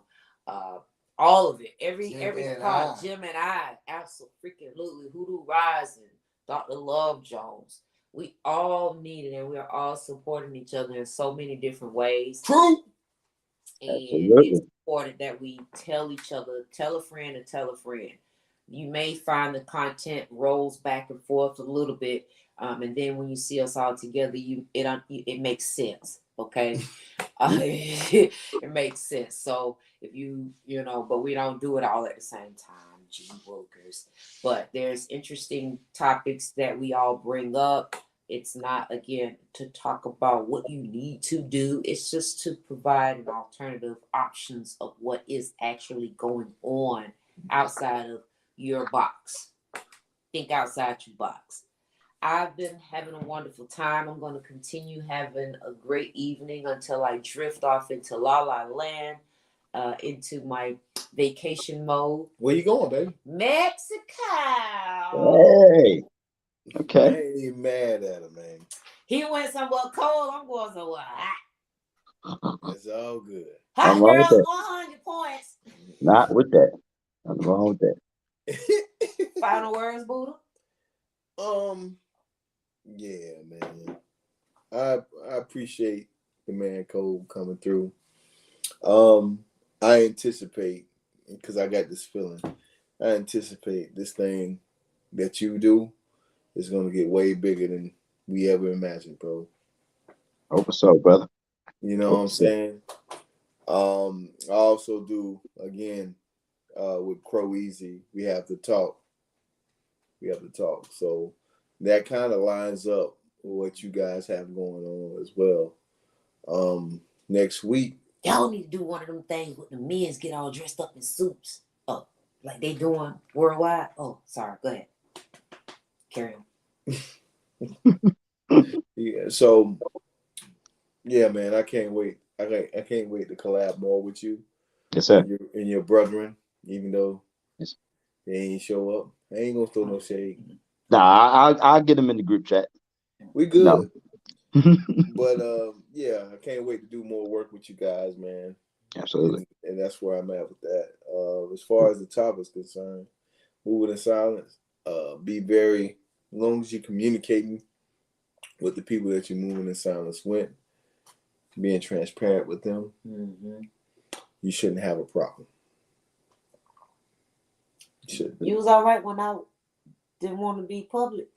[SPEAKER 3] All of it. Every part. Jim and I, absolutely. Hoodoo Rising, Dr. Love Jones. We all need it, and we are all supporting each other in so many different ways.
[SPEAKER 2] True.
[SPEAKER 3] And it's important that we tell each other, tell a friend and tell a friend. You may find the content rolls back and forth a little bit, and then when you see us all together, it makes sense. Okay, it makes sense. So if but we don't do it all at the same time, G workers. But there's interesting topics that we all bring up. It's not, again, to talk about what you need to do. It's just to provide an alternative options of what is actually going on outside of your box. Think outside your box. I've been having a wonderful time. I'm going to continue having a great evening until I drift off into La La Land, into my vacation mode.
[SPEAKER 2] Where you going, baby?
[SPEAKER 3] Mexico.
[SPEAKER 4] Hey. Okay.
[SPEAKER 2] I ain't even mad at him, man.
[SPEAKER 3] He went somewhere cold. I'm going somewhere hot.
[SPEAKER 2] It's all good.
[SPEAKER 3] Hot girls, 100 points.
[SPEAKER 4] Not with that. Nothing wrong with that.
[SPEAKER 3] Final words, Buddha?
[SPEAKER 2] Yeah, man. I appreciate the Man Code coming through. I anticipate, because I got this feeling, I anticipate this thing that you do is going to get way bigger than we ever imagined, bro.
[SPEAKER 4] Hope so, brother.
[SPEAKER 2] You know what I'm saying? I also do, again, with Crow Easy, we have to talk. So that kind of lines up with what you guys have going on as well. Next week.
[SPEAKER 3] Y'all need to do one of them things with the men's get all dressed up in suits. Oh, like they doing worldwide. Oh, sorry. Go ahead. Carry
[SPEAKER 2] on. Yeah. So, yeah, man, I can't wait. I can't wait to collab more with you.
[SPEAKER 4] Yes, sir.
[SPEAKER 2] And your brethren, even though
[SPEAKER 4] yes,
[SPEAKER 2] they ain't show up. I ain't gonna throw no shade.
[SPEAKER 4] Nah, I'll get them in the group chat.
[SPEAKER 2] We good.
[SPEAKER 4] No.
[SPEAKER 2] But yeah, I can't wait to do more work with you guys, man.
[SPEAKER 4] Absolutely.
[SPEAKER 2] And that's where I'm at with that. As far as the topic's concerned, moving in silence. Be very, as long as you're communicating with the people that you're moving in silence with, being transparent with them, you shouldn't have a problem.
[SPEAKER 3] You was all right when I didn't want to be public.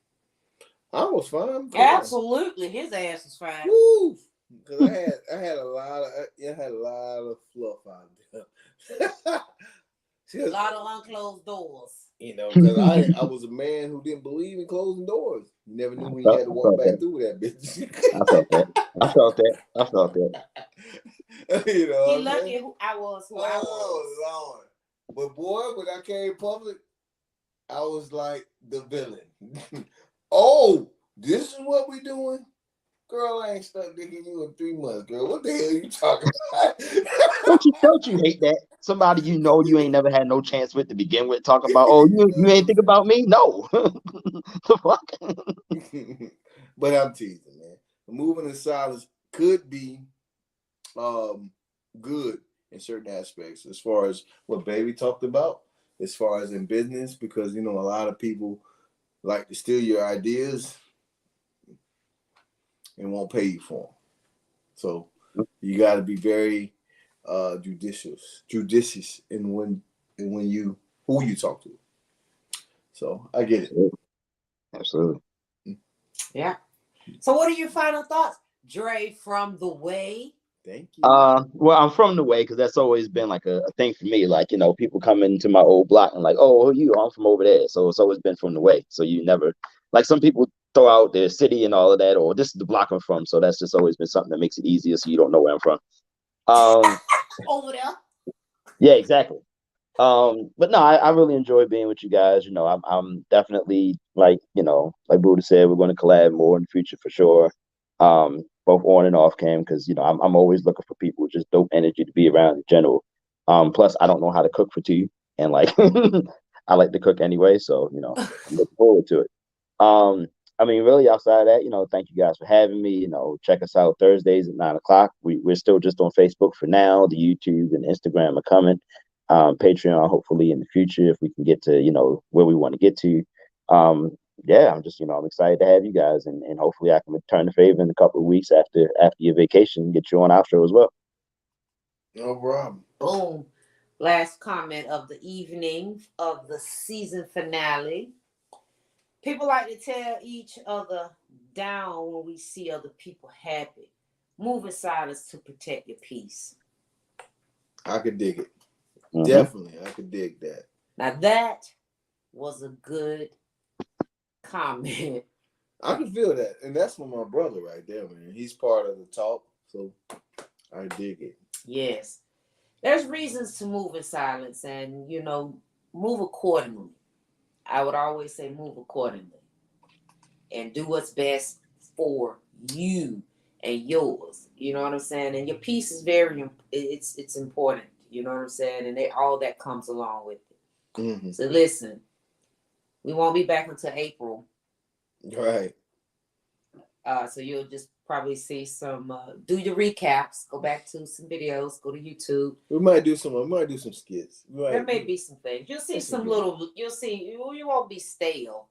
[SPEAKER 2] I was fine.
[SPEAKER 3] Absolutely, his ass was fine.
[SPEAKER 2] Woo! Because I had a lot of fluff out there.
[SPEAKER 3] A lot of unclosed doors.
[SPEAKER 2] You know, because I was a man who didn't believe in closing doors. You never knew when you had to walk back through that bitch.
[SPEAKER 4] I felt that. I felt that. I felt that.
[SPEAKER 2] You know,
[SPEAKER 3] He lucky who I was.
[SPEAKER 2] Oh Lord! But boy, when I came public, I was like the villain. Oh, this is what we doing, girl. I ain't stuck digging you in 3 months, girl. What the hell you talking about?
[SPEAKER 4] Don't you hate that? Somebody you know you ain't never had no chance with to begin with, talking about, oh, you ain't think about me? No. The fuck?
[SPEAKER 2] But I'm teasing, man. Moving in silence could be good in certain aspects, as far as what Baby talked about, as far as in business, because you know a lot of people like to steal your ideas and won't pay you for them. So you got to be very judicious in when you who you talk to. So I get it.
[SPEAKER 4] Absolutely.
[SPEAKER 3] Yeah. So what are your final thoughts, Dre from the way?
[SPEAKER 2] Thank you.
[SPEAKER 4] Well, I'm from the way because that's always been like a thing for me. Like, you know, people come into my old block and like, oh, who are you? I'm from over there. So it's always been from the way. So you never, like, some people throw out their city and all of that, or this is the block I'm from. So that's just always been something that makes it easier so you don't know where I'm from.
[SPEAKER 3] Over there.
[SPEAKER 4] Yeah, exactly. But no, I really enjoy being with you guys. You know, I'm definitely, like, you know, like Buddha said, we're going to collab more in the future for sure. Both on and off cam, because you know I'm always looking for people with just dope energy to be around in general. Plus I don't know how to cook for tea, and like I like to cook anyway, so you know I'm looking forward to it. I mean, really, outside of that, you know, thank you guys for having me. You know, check us out Thursdays at 9 o'clock. We're still just on Facebook for now. The YouTube and Instagram are coming. Patreon, hopefully in the future, if we can get to, you know, where we want to get to. Yeah, I'm just, you know, I'm excited to have you guys, and hopefully I can return the favor in a couple of weeks after your vacation, get you on our show as well.
[SPEAKER 2] No problem.
[SPEAKER 3] Boom. Last comment of the evening of the season finale. People like to tear each other down when we see other people happy. Move in silence to protect your peace.
[SPEAKER 2] I could dig it.
[SPEAKER 4] Mm-hmm.
[SPEAKER 2] Definitely, I could dig that.
[SPEAKER 3] Now that was a good comment.
[SPEAKER 2] I can feel that, and that's from my brother right there, man. He's part of the talk, so I dig it.
[SPEAKER 3] Yes, there's reasons to move in silence, and you know, move accordingly. I would always say move accordingly, and do what's best for you and yours. You know what I'm saying? And your peace is it's important. You know what I'm saying? And all that comes along with it.
[SPEAKER 2] Mm-hmm.
[SPEAKER 3] So listen, we won't be back until April.
[SPEAKER 2] Right.
[SPEAKER 3] So you'll just probably see some, do your recaps, go back to some videos, go to YouTube.
[SPEAKER 2] We might do some skits.
[SPEAKER 3] There may be some things. You'll see you won't be stale.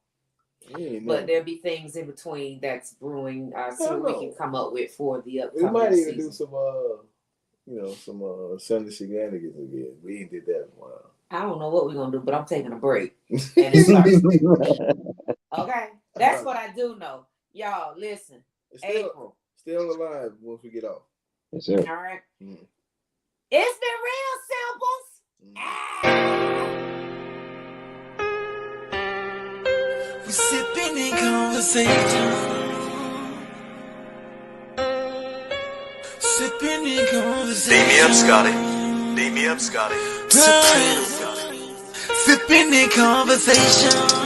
[SPEAKER 3] But there'll be things in between that's brewing, so we can come up with for the upcoming
[SPEAKER 2] We might even
[SPEAKER 3] season.
[SPEAKER 2] do some Sunday shenanigans again. We ain't did that in a while.
[SPEAKER 3] I don't know what we're gonna do, but I'm taking a break. And it starts. Okay, that's what I do know. Y'all, listen. April.
[SPEAKER 2] Stay on the line once we get off.
[SPEAKER 4] Yes, sir.
[SPEAKER 3] All right.
[SPEAKER 2] Mm-hmm.
[SPEAKER 3] It's the real samples.
[SPEAKER 1] We sipping in conversation. Sipping in conversation.
[SPEAKER 6] Beat me up, Scotty. Beat me up, Scotty.
[SPEAKER 1] Sipping in conversation.